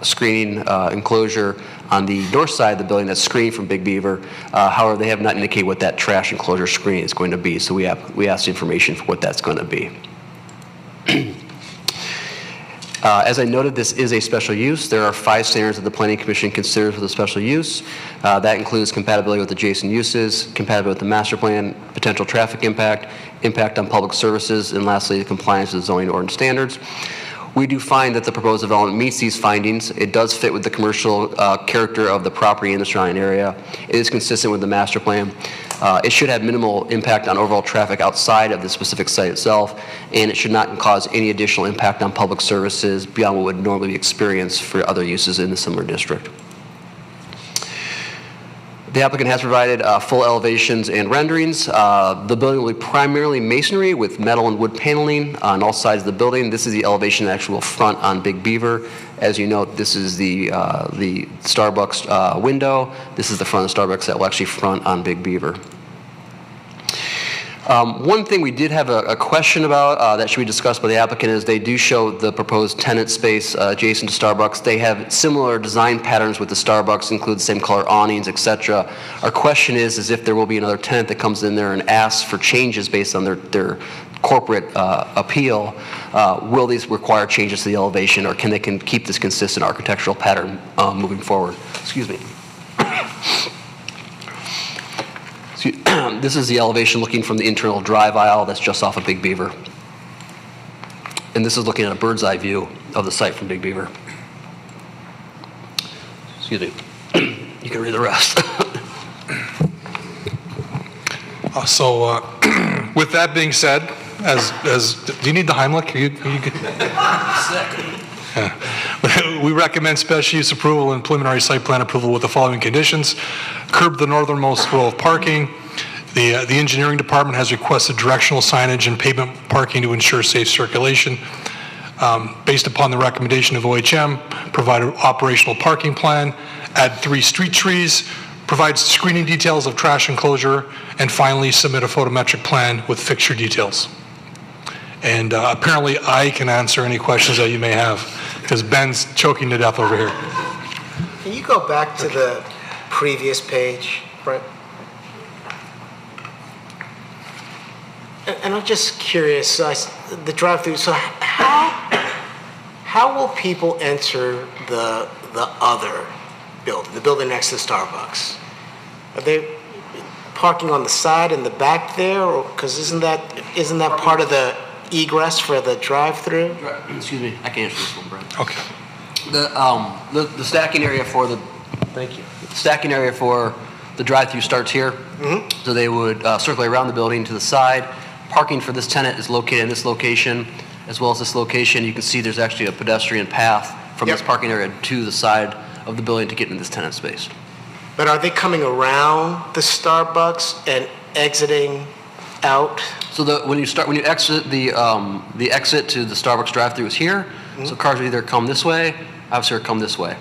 screening enclosure on the north side of the building that's screened from Big Beaver. However, they have not indicated what that trash enclosure screen is going to be, so we asked information for what that's going to be. As I noted, this is a special use. There are 5 standards that the Planning Commission considers for the special use. That includes compatibility with adjacent uses, compatibility with the master plan, potential traffic impact, impact on public services, and lastly, the compliance with zoning ordinance standards. We do find that the proposed development meets these findings. It does fit with the commercial character of the property in the surrounding area. It is consistent with the master plan. It should have minimal impact on overall traffic outside of the specific site itself, and it should not cause any additional impact on public services beyond what would normally be experienced for other uses in the similar district. The applicant has provided full elevations and renderings. The building will be primarily masonry with metal and wood paneling on all sides of the building. This is the elevation that actually will front on Big Beaver. As you note, this is the Starbucks window. This is the front of Starbucks that will actually front on Big Beaver. One thing we did have a question about that should be discussed by the applicant is they do show the proposed tenant space adjacent to Starbucks. They have similar design patterns with the Starbucks, include the same color awnings, etc. Our question is if there will be another tenant that comes in there and asks for changes based on their corporate appeal, will these require changes to the elevation, or can they keep this consistent architectural pattern moving forward? Excuse me. This is the elevation looking from the internal drive aisle that's just off of Big Beaver. And this is looking at a bird's eye view of the site from Big Beaver. Excuse me. You can read the rest. With that being said, do you need the Heimlich? Are you good? Yeah. We recommend special use approval and preliminary site plan approval with the following conditions. Curb the northernmost row of parking. The engineering department has requested directional signage and pavement parking to ensure safe circulation. Based upon the recommendation of OHM, provide an operational parking plan, add 3 street trees, provide screening details of trash enclosure, and finally submit a photometric plan with fixture details. And apparently I can answer any questions that you may have, because Ben's choking to death over here. Can you go back to the previous page, Brent? And I'm just curious, so the drive-through, so how will people enter the other building, the building next to Starbucks? Are they parking on the side and the back there, or, because isn't that part of the egress for the drive-through? Excuse me, I can answer this one, Brent. Okay. The stacking area for the, thank you. The stacking area for the drive-through starts here. Mm-hmm. So they would circle around the building to the side. Parking for this tenant is located in this location, as well as this location. You can see there's actually a pedestrian path from this parking area to the side of the building to get into this tenant space. But are they coming around the Starbucks and exiting out? So when you exit the exit to the Starbucks drive-through is here. Mm-hmm. So cars will either come this way, obviously, or come this way.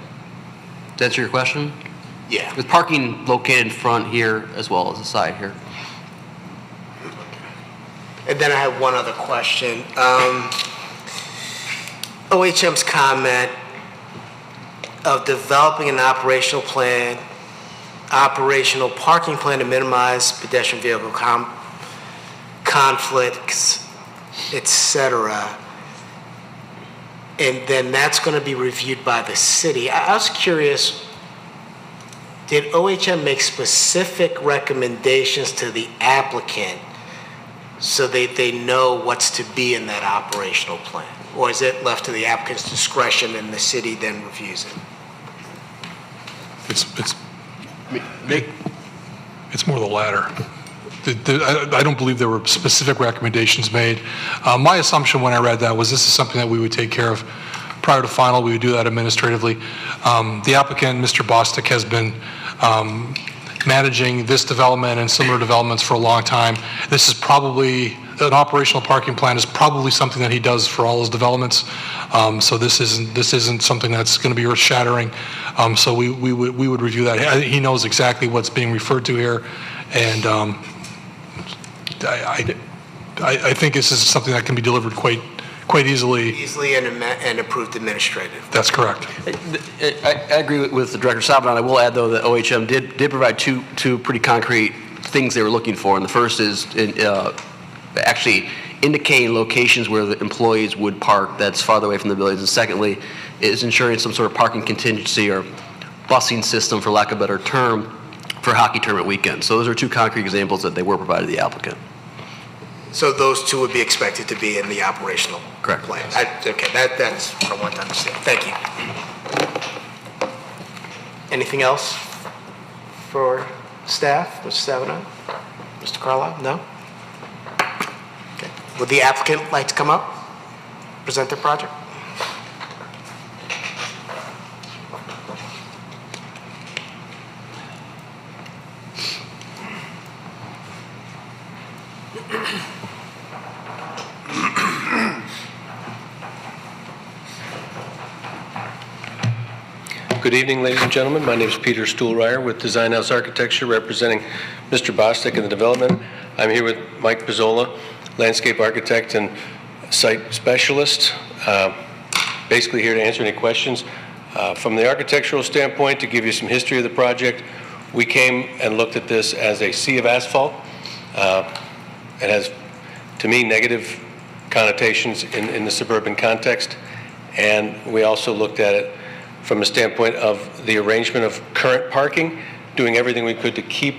To answer your question? Yeah. With parking located in front here as well as the side here. And then I have one other question. OHM's comment of developing an operational parking plan to minimize pedestrian vehicle conflicts, etc. And then that's going to be reviewed by the city. I was curious, did OHM make specific recommendations to the applicant so they know what's to be in that operational plan? Or is it left to the applicant's discretion and the city then reviews it? It's more the latter. I don't believe there were specific recommendations made. My assumption when I read that was this is something that we would take care of prior to final. We would do that administratively. The applicant, Mr. Bostic, has been managing this development and similar developments for a long time. This is probably, an operational parking plan is probably something that he does for all his developments. So this isn't something that's going to be earth-shattering. So we would review that. He knows exactly what's being referred to here, and I think this is something that can be delivered quite easily. Easily and approved administrative. That's correct. I agree with the Director Sabanon. I will add, though, that OHM did provide two pretty concrete things they were looking for. And the first is actually indicating locations where the employees would park that's farther away from the buildings. And secondly, is ensuring some sort of parking contingency or busing system, for lack of a better term, for hockey tournament weekends. So those are two concrete examples that they were provided to the applicant. So those two would be expected to be in the operational Correct. plan. Okay, that's what I want to understand. Thank you. Anything else for staff? Mr. Savino? Mr. Carlisle? No? Okay. Would the applicant like to come up, present their project? Good evening, ladies and gentlemen. My name is Peter Stuhlreier with Design House Architecture, representing Mr. Bostic in the development. I'm here with Mike Pizzola, landscape architect and site specialist. Basically here to answer any questions. From the architectural standpoint, to give you some history of the project, we came and looked at this as a sea of asphalt. It has, to me, negative connotations in the suburban context. And we also looked at it from the standpoint of the arrangement of current parking, doing everything we could to keep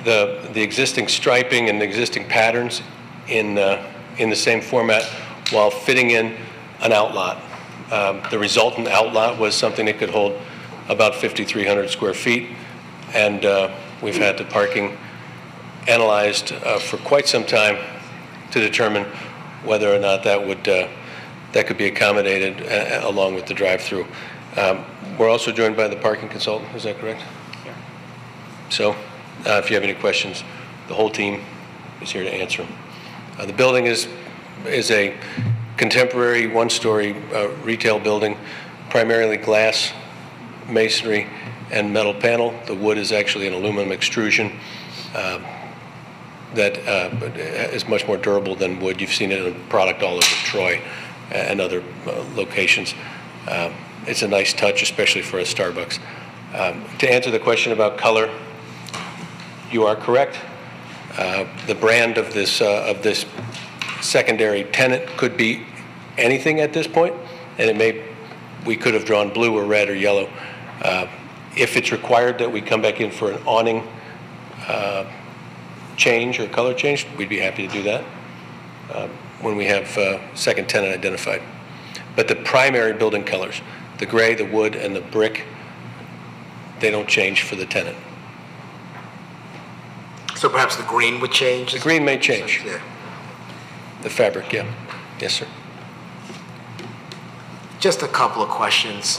the existing striping and the existing patterns in the same format while fitting in an outlot. The resultant outlot was something that could hold about 5,300 square feet, and we've had the parking analyzed for quite some time to determine whether or not that could be accommodated along with the drive-through. We're also joined by the parking consultant, is that correct? Yeah. So, if you have any questions, the whole team is here to answer them. The building is a contemporary one-story retail building, primarily glass, masonry, and metal panel. The wood is actually an aluminum extrusion that is much more durable than wood. You've seen it in a product all over Troy and other locations. It's a nice touch, especially for a Starbucks. To answer the question about color, you are correct. The brand of this secondary tenant could be anything at this point, and we could have drawn blue or red or yellow. If it's required that we come back in for an awning change or color change, we'd be happy to do that when we have second tenant identified. But the primary building colors, the gray, the wood, and the brick, they don't change for the tenant. So perhaps the green would change? The green may change. Yeah. The fabric, yeah. Yes, sir. Just a couple of questions.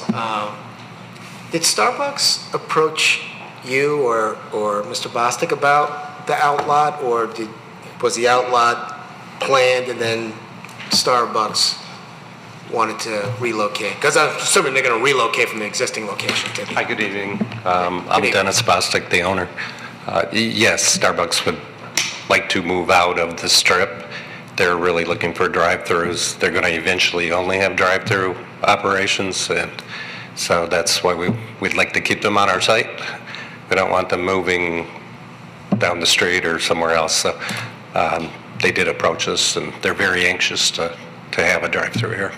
Did Starbucks approach you or Mr. Bostic about the outlot, or was the outlot planned and then Starbucks wanted to relocate? Because I'm assuming they're going to relocate from the existing location. Hi, good evening. I'm Dennis Bostic, the owner. Yes, Starbucks would like to move out of the strip. They're really looking for drive-throughs. They're going to eventually only have drive-through operations, and so that's why we'd like to keep them on our site. We don't want them moving down the street or somewhere else. So they did approach us, and they're very anxious to have a drive-through here.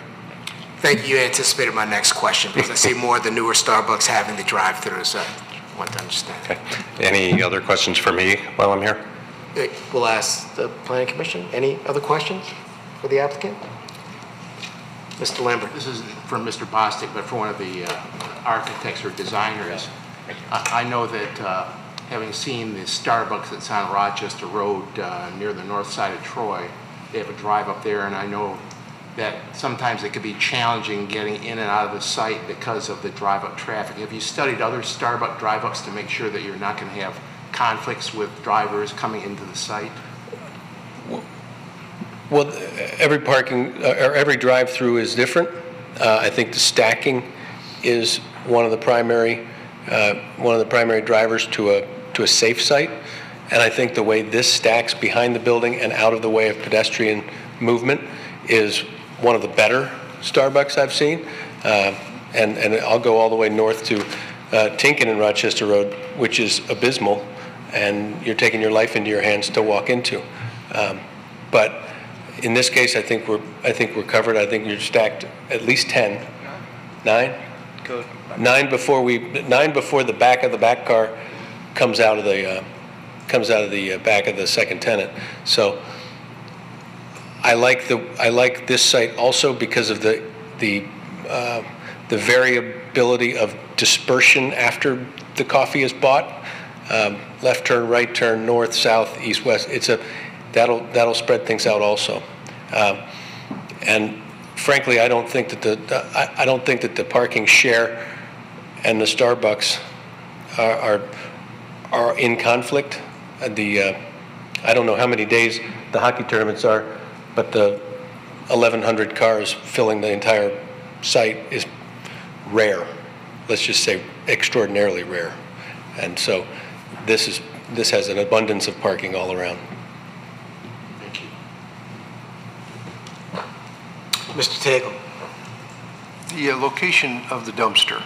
Thank you. You anticipated my next question, because I see more of the newer Starbucks having the drive-throughs. I want to understand. Okay. Any other questions for me while I'm here? We'll ask the Planning Commission. Any other questions for the applicant? Mr. Lambert. This is from Mr. Bostic, but for one of the architects or designers. I know that having seen the Starbucks that's on Rochester Road near the north side of Troy, they have a drive up there, and I know that sometimes it could be challenging getting in and out of the site because of the drive-up traffic. Have you studied other Starbucks drive-ups to make sure that you're not going to have conflicts with drivers coming into the site? Well, every parking or every drive-through is different. I think the stacking is one of the primary drivers to a safe site, and I think the way this stacks behind the building and out of the way of pedestrian movement is one of the better Starbucks I've seen. And I'll go all the way north to Tinkin and Rochester Road, which is abysmal, and you're taking your life into your hands to walk into. But in this case, I think we're covered. I think you're stacked at least 10, 9. Good. 9 before the back of the back car comes out of the back of the second tenant. So I like this site also because of the variability of dispersion after the coffee is bought. Left turn, right turn, north, south, east, west. That'll spread things out also. And frankly, I don't think that the parking share and the Starbucks are in conflict. I don't know how many days the hockey tournaments are, but the 1,100 cars filling the entire site is rare. Let's just say extraordinarily rare. And so this has an abundance of parking all around. Thank you. Mr. Tagle. The location of the dumpster.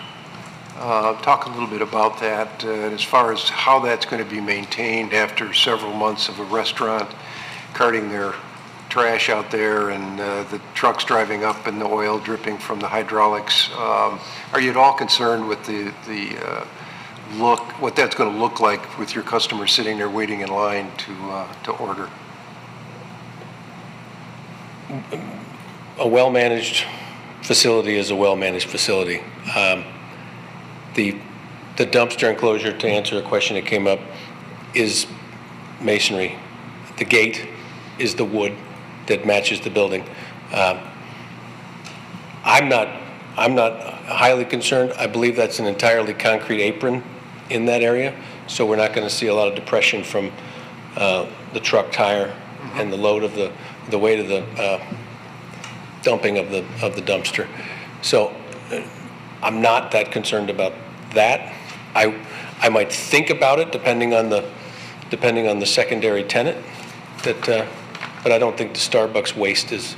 Talk a little bit about that as far as how that's going to be maintained after several months of a restaurant carting their trash out there and the trucks driving up and the oil dripping from the hydraulics. Are you at all concerned with the look, what that's going to look like with your customers sitting there waiting in line to order? A well-managed facility is a well-managed facility. The dumpster enclosure, to answer a question that came up, is masonry. The gate is the wood that matches the building. I'm not highly concerned. I believe that's an entirely concrete apron in that area, so we're not going to see a lot of depression from the truck tire and the load of the weight of the dumping of the dumpster. So I'm not that concerned about that. I might think about it depending on the secondary tenant, but I don't think the Starbucks waste is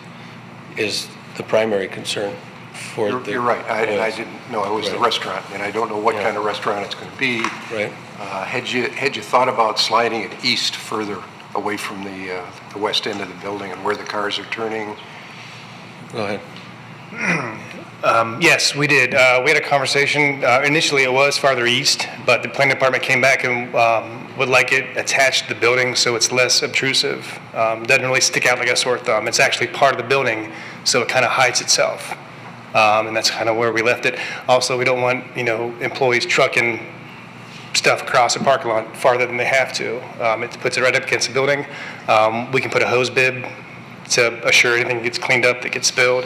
the primary concern for You're right. I didn't know it was the restaurant, and I don't know what kind of restaurant it's going to be. Right. Had you thought about sliding it east further away from the west end of the building and where the cars are turning? Go ahead. Yes, we did. We had a conversation. Initially, it was farther east, but the planning department came back and would like it attached to the building so it's less obtrusive. Doesn't really stick out like a sore thumb. It's actually part of the building, so it kind of hides itself. And that's kind of where we left it. Also, we don't want, employees trucking stuff across the parking lot farther than they have to. It puts it right up against the building. We can put a hose bib to assure anything gets cleaned up that gets spilled.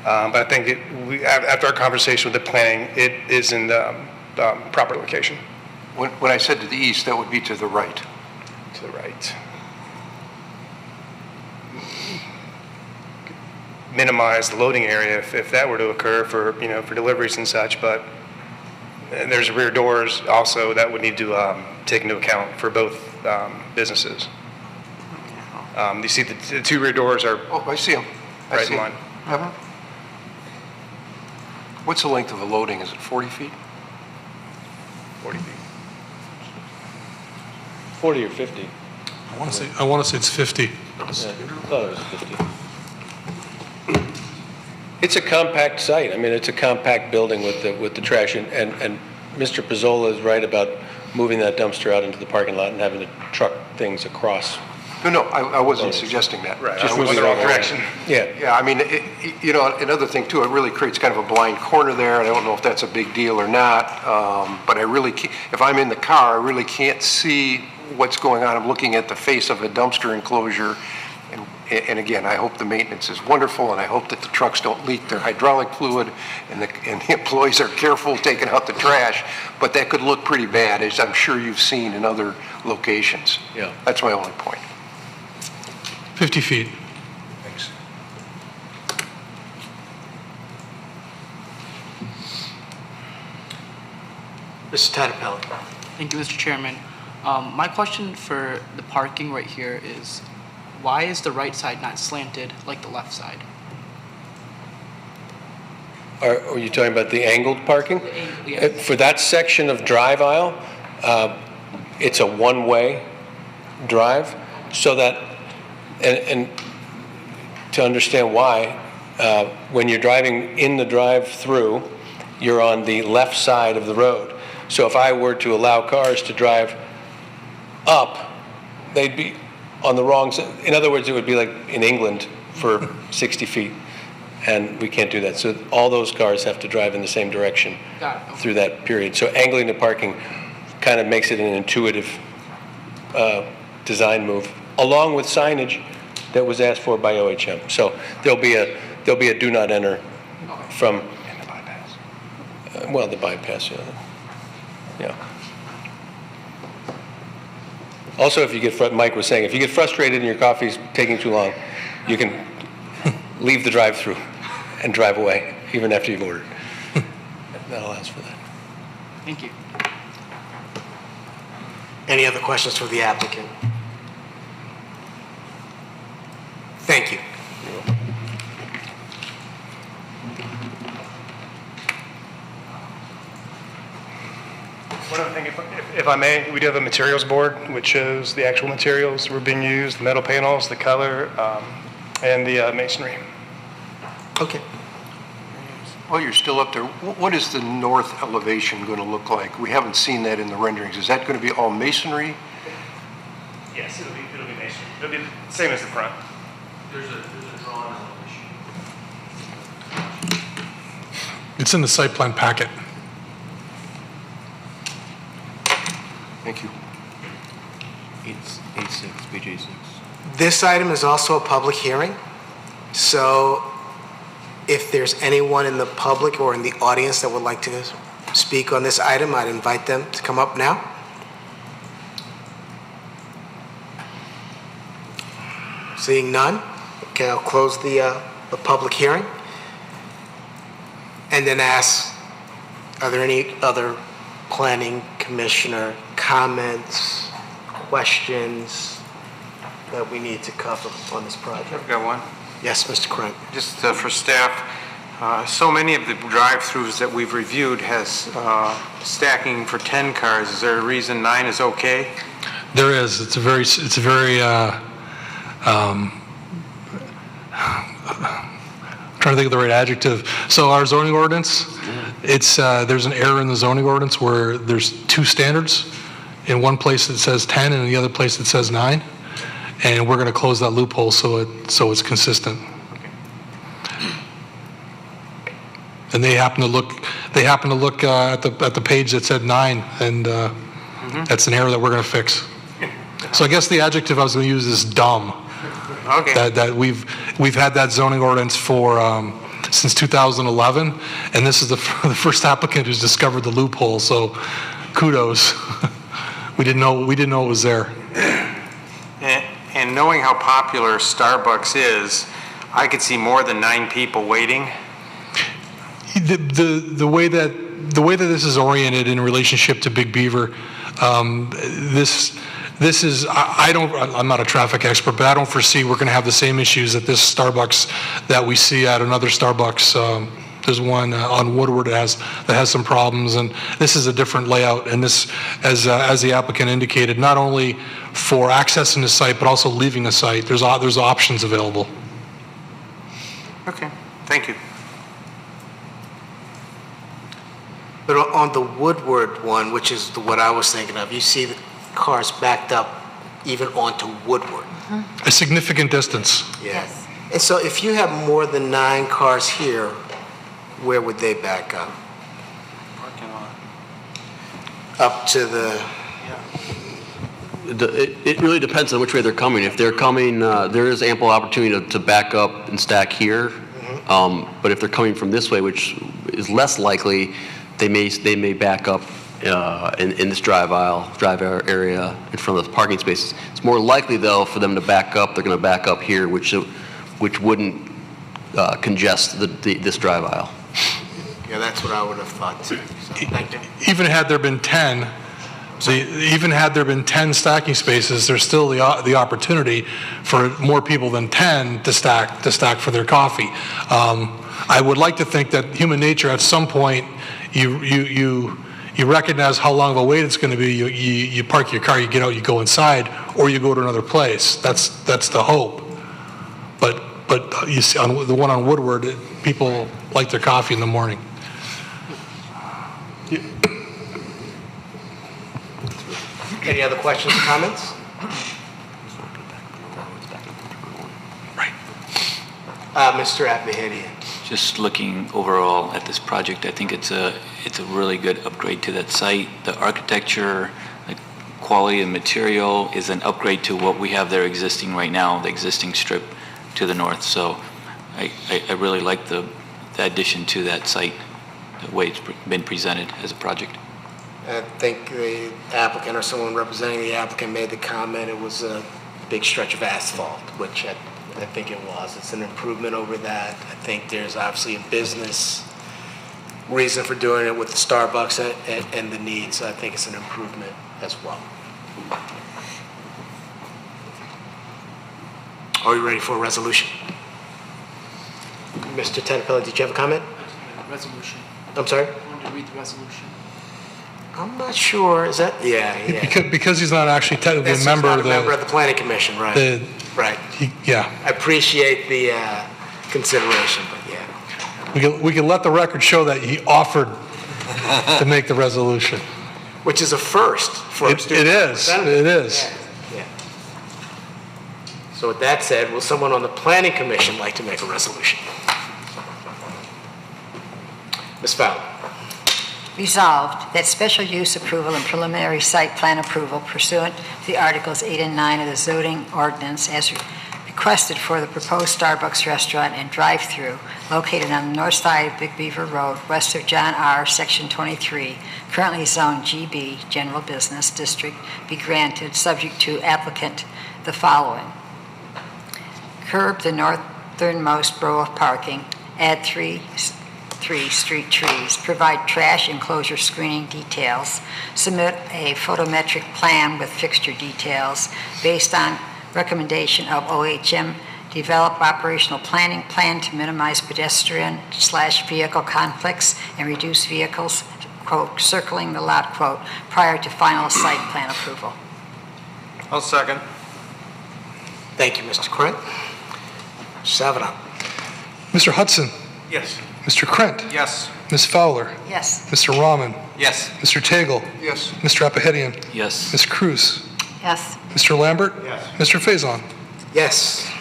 But I think after our conversation with the planning, it is in the proper location. When I said to the east, that would be to the right. To the right. Minimize the loading area if that were to occur for deliveries and such, but there's rear doors also that would need to take into account for both businesses. You see the two rear doors are I see them. right in line. What's the length of the loading? Is it 40 feet? 40 feet. 40 or 50? I want to say it's 50. Yeah, I thought it was 50. It's a compact site. I mean, it's a compact building with the trash, and Mr. Pizzola is right about moving that dumpster out into the parking lot and having to truck things across. No, I wasn't suggesting that. Right, Just I went the wrong direction. Yeah. Yeah, I mean, another thing too, it really creates kind of a blind corner there, and I don't know if that's a big deal or not, but I really can't, if I'm in the car, I really can't see what's going on. I'm looking at the face of a dumpster enclosure, and again, I hope the maintenance is wonderful, and I hope that the trucks don't leak their hydraulic fluid, and the employees are careful taking out the trash, but that could look pretty bad, as I'm sure you've seen in other locations. Yeah. That's my only point. 50 feet. Thanks. Mr. Tattapelli. Thank you, Mr. Chairman. My question for the parking right here is, why is the right side not slanted like the left side? Are you talking about the angled parking? Yes. For that section of drive aisle, it's a one-way drive, so that, and to understand why, when you're driving in the drive-through, you're on the left side of the road. So if I were to allow cars to drive up, they'd be on the wrong side. In other words, it would be like in England for 60 feet, and we can't do that. So all those cars have to drive in the same direction through that period. So angling the parking kind of makes it an intuitive design move, along with signage that was asked for by OHM. So there'll be a do not enter from And the bypass. the bypass. Yeah. Also, if you get Mike was saying, if you get frustrated and your coffee's taking too long, you can leave the drive-through and drive away, even after you've ordered. That allows for that. Thank you. Any other questions for the applicant? Thank you. One other thing, if I may, we do have a materials board which shows the actual materials that were being used, the metal panels, the color, and the masonry. Okay. While you're still up there, what is the north elevation going to look like? We haven't seen that in the renderings. Is that going to be all masonry? Yes, it'll be masonry. It'll be the same as the front. There's a drawing elevation. It's in the site plan packet. Thank you. page 86. This item is also a public hearing, so if there's anyone in the public or in the audience that would like to speak on this item, I'd invite them to come up now. Seeing none, okay, I'll close the public hearing. And then ask, are there any other planning commissioner comments, questions that we need to cover on this project? I've got one. Yes, Mr. Crank. Just for staff, so many of the drive-throughs that we've reviewed has stacking for 10 cars. Is there a reason 9 is okay? There is. It's a very trying to think of the right adjective. So our zoning ordinance, it's there's an error in the zoning ordinance where there's 2 standards. In one place it says 10, and in the other place it says 9. And we're going to close that loophole so it's consistent. And they happen to look at the page that said 9, and that's an error that we're going to fix. So I guess the adjective I was going to use is dumb. Okay. That we've had that zoning ordinance for since 2011, and this is the first applicant who's discovered the loophole. So kudos. we didn't know it was there. And knowing how popular Starbucks is, I could see more than 9 people waiting. The way that this is oriented in relationship to Big Beaver, this is, I'm not a traffic expert, but I don't foresee we're going to have the same issues at this Starbucks that we see at another Starbucks. There's one on Woodward that has some problems, and this is a different layout. And this, as the applicant indicated, not only for accessing the site, but also leaving the site. There's options available. Okay, thank you. But on the Woodward one, which is what I was thinking of, you see the cars backed up even onto Woodward. A significant distance. Yeah. Yes. And so if you have more than 9 cars here, where would they back up? Parking lot. Up to the... It really depends on which way they're coming. If they're coming, there is ample opportunity to back up and stack here. But if they're coming from this way, which is less likely, they may back up in this drive area in front of the parking spaces. It's more likely, though, for them to back up. They're going to back up here, which wouldn't congest this drive aisle. Yeah, that's what I would have thought too. So, thank you. Even had there been 10, stacking spaces, there's still the opportunity for more people than 10 to stack for their coffee. I would like to think that human nature, at some point, you recognize how long of a wait it's going to be. You park your car, you get out, you go inside, or you go to another place. That's the hope. But you see, on the one on Woodward, people like their coffee in the morning. Any other questions or comments? Right. Mr. Abmahanian. Just looking overall at this project, I think it's a really good upgrade to that site. The architecture, the quality of material is an upgrade to what we have there existing right now, the existing strip to the north. So I really like the addition to that site, the way it's been presented as a project. I think the applicant or someone representing the applicant made the comment it was a big stretch of asphalt, which I think it was. It's an improvement over that. I think there's obviously a business reason for doing it with the Starbucks and the needs. So I think it's an improvement as well. Are you ready for a resolution? Mr. Tenapelli, did you have a comment? Resolution. I'm sorry? I wanted to read the resolution. I'm not sure. Is that? Yeah. Because he's not actually technically a member of the Planning Commission, right? Right. Yeah. I appreciate the consideration, but yeah. We can let the record show that he offered to make the resolution. Which is a first for a student. It is. It is. Yeah. So with that said, will someone on the Planning Commission like to make a resolution? Ms. Fowler. Resolved that special use approval and preliminary site plan approval pursuant to the Articles 8 and 9 of the zoning ordinance as requested for the proposed Starbucks restaurant and drive-through located on the north side of Big Beaver Road, west of John R., Section 23, currently zoned GB, General Business District, be granted subject to applicant the following. curb the northernmost row of parking, add three street trees, provide trash enclosure screening details, submit a photometric plan with fixture details based on recommendation of OHM, develop operational planning plan to minimize pedestrian/vehicle conflicts and reduce vehicles, quote, circling the lot, quote, prior to final site plan approval. I'll second. Thank you, Mr. Krent. Savanaugh. Mr. Hudson. Yes. Mr. Krent. Yes. Ms. Fowler. Yes. Mr. Rahman. Yes. Mr. Tagle. Yes. Mr. Apahedian. Yes. Ms. Cruz. Yes. Mr. Lambert. Yes. Mr. Faison. Yes.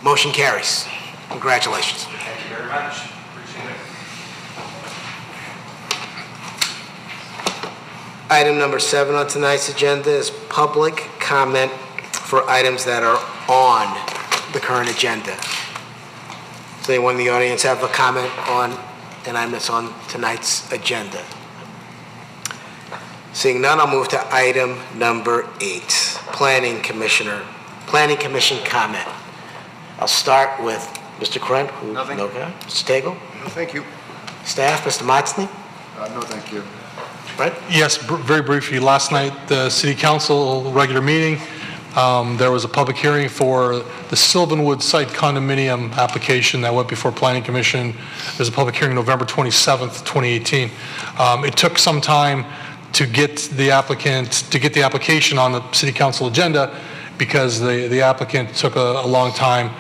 Motion carries. Congratulations. Thank you very much. Appreciate it. Item number 7 on tonight's agenda is public comment for items that are on the current agenda. Does anyone in the audience have a comment on an item that's on tonight's agenda? Seeing none, I'll move to item number 8, Planning Commission comment. I'll start with Mr. Krent. Nothing. Okay. Mr. Tagle? No, thank you. Staff, Mr. Motsley? No, thank you. Brett? Yes, very briefly, last night, the City Council regular meeting, there was a public hearing for the Sylvanwood site condominium application that went before Planning Commission. There's a public hearing November 27th, 2018. It took some time to get the application on the City Council agenda because the applicant took a long time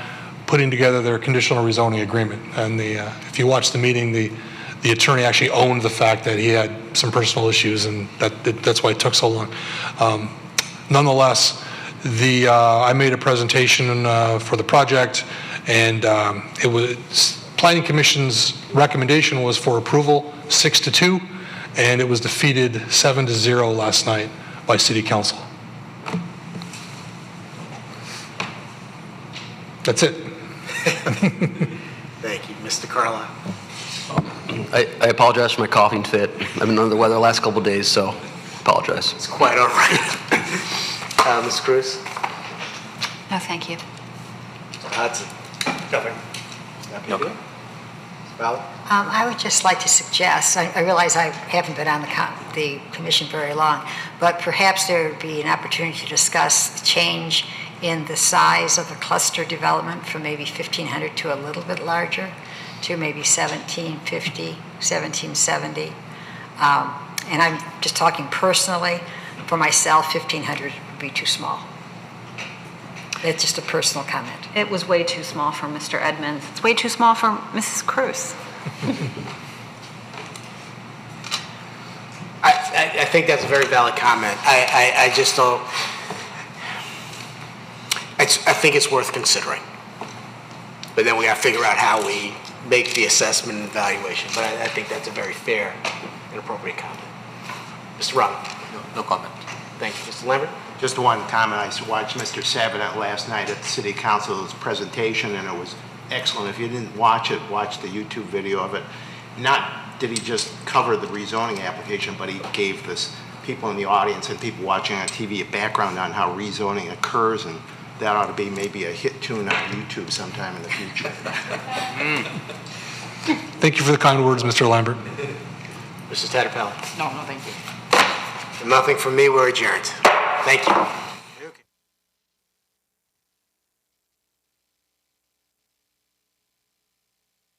putting together their conditional rezoning agreement. And if you watch the meeting, the attorney actually owned the fact that he had some personal issues, and that's why it took so long. Nonetheless, I made a presentation for the project, and it was Planning Commission's recommendation was for approval 6-2, and it was defeated 7-0 last night by City Council. That's it. Thank you. Mr. Carlisle? I apologize for my coughing fit. I've been under the weather the last couple of days, so apologize. It's quite all right. Ms. Cruz? No, thank you. Mr. Hudson? Nothing. Okay. Fowler? I would just like to suggest, I realize I haven't been on the commission very long, but perhaps there would be an opportunity to discuss the change in the size of the cluster development from maybe 1,500 to a little bit larger, to maybe 1,750, 1,770. And I'm just talking personally. For myself, 1,500 would be too small. That's just a personal comment. It was way too small for Mr. Edmonds. It's way too small for Mrs. Cruz. I think that's a very valid comment. I just don't, I think it's worth considering. But then we got to figure out how we make the assessment and evaluation. But I think that's a very fair and appropriate comment. Mr. Rahman? No comment. Thank you. Mr. Lambert? Just one comment. I watched Mr. Savanaugh last night at the City Council's presentation, and it was excellent. If you didn't watch it, watch the YouTube video of it. Not did he just cover the rezoning application, but he gave this people in the audience and people watching on TV a background on how rezoning occurs, and that ought to be maybe a hit tune on YouTube sometime in the future. Thank you for the kind words, Mr. Lambert. Mrs. Tatterpally? No, thank you. Nothing from me. We're adjourned. Thank you.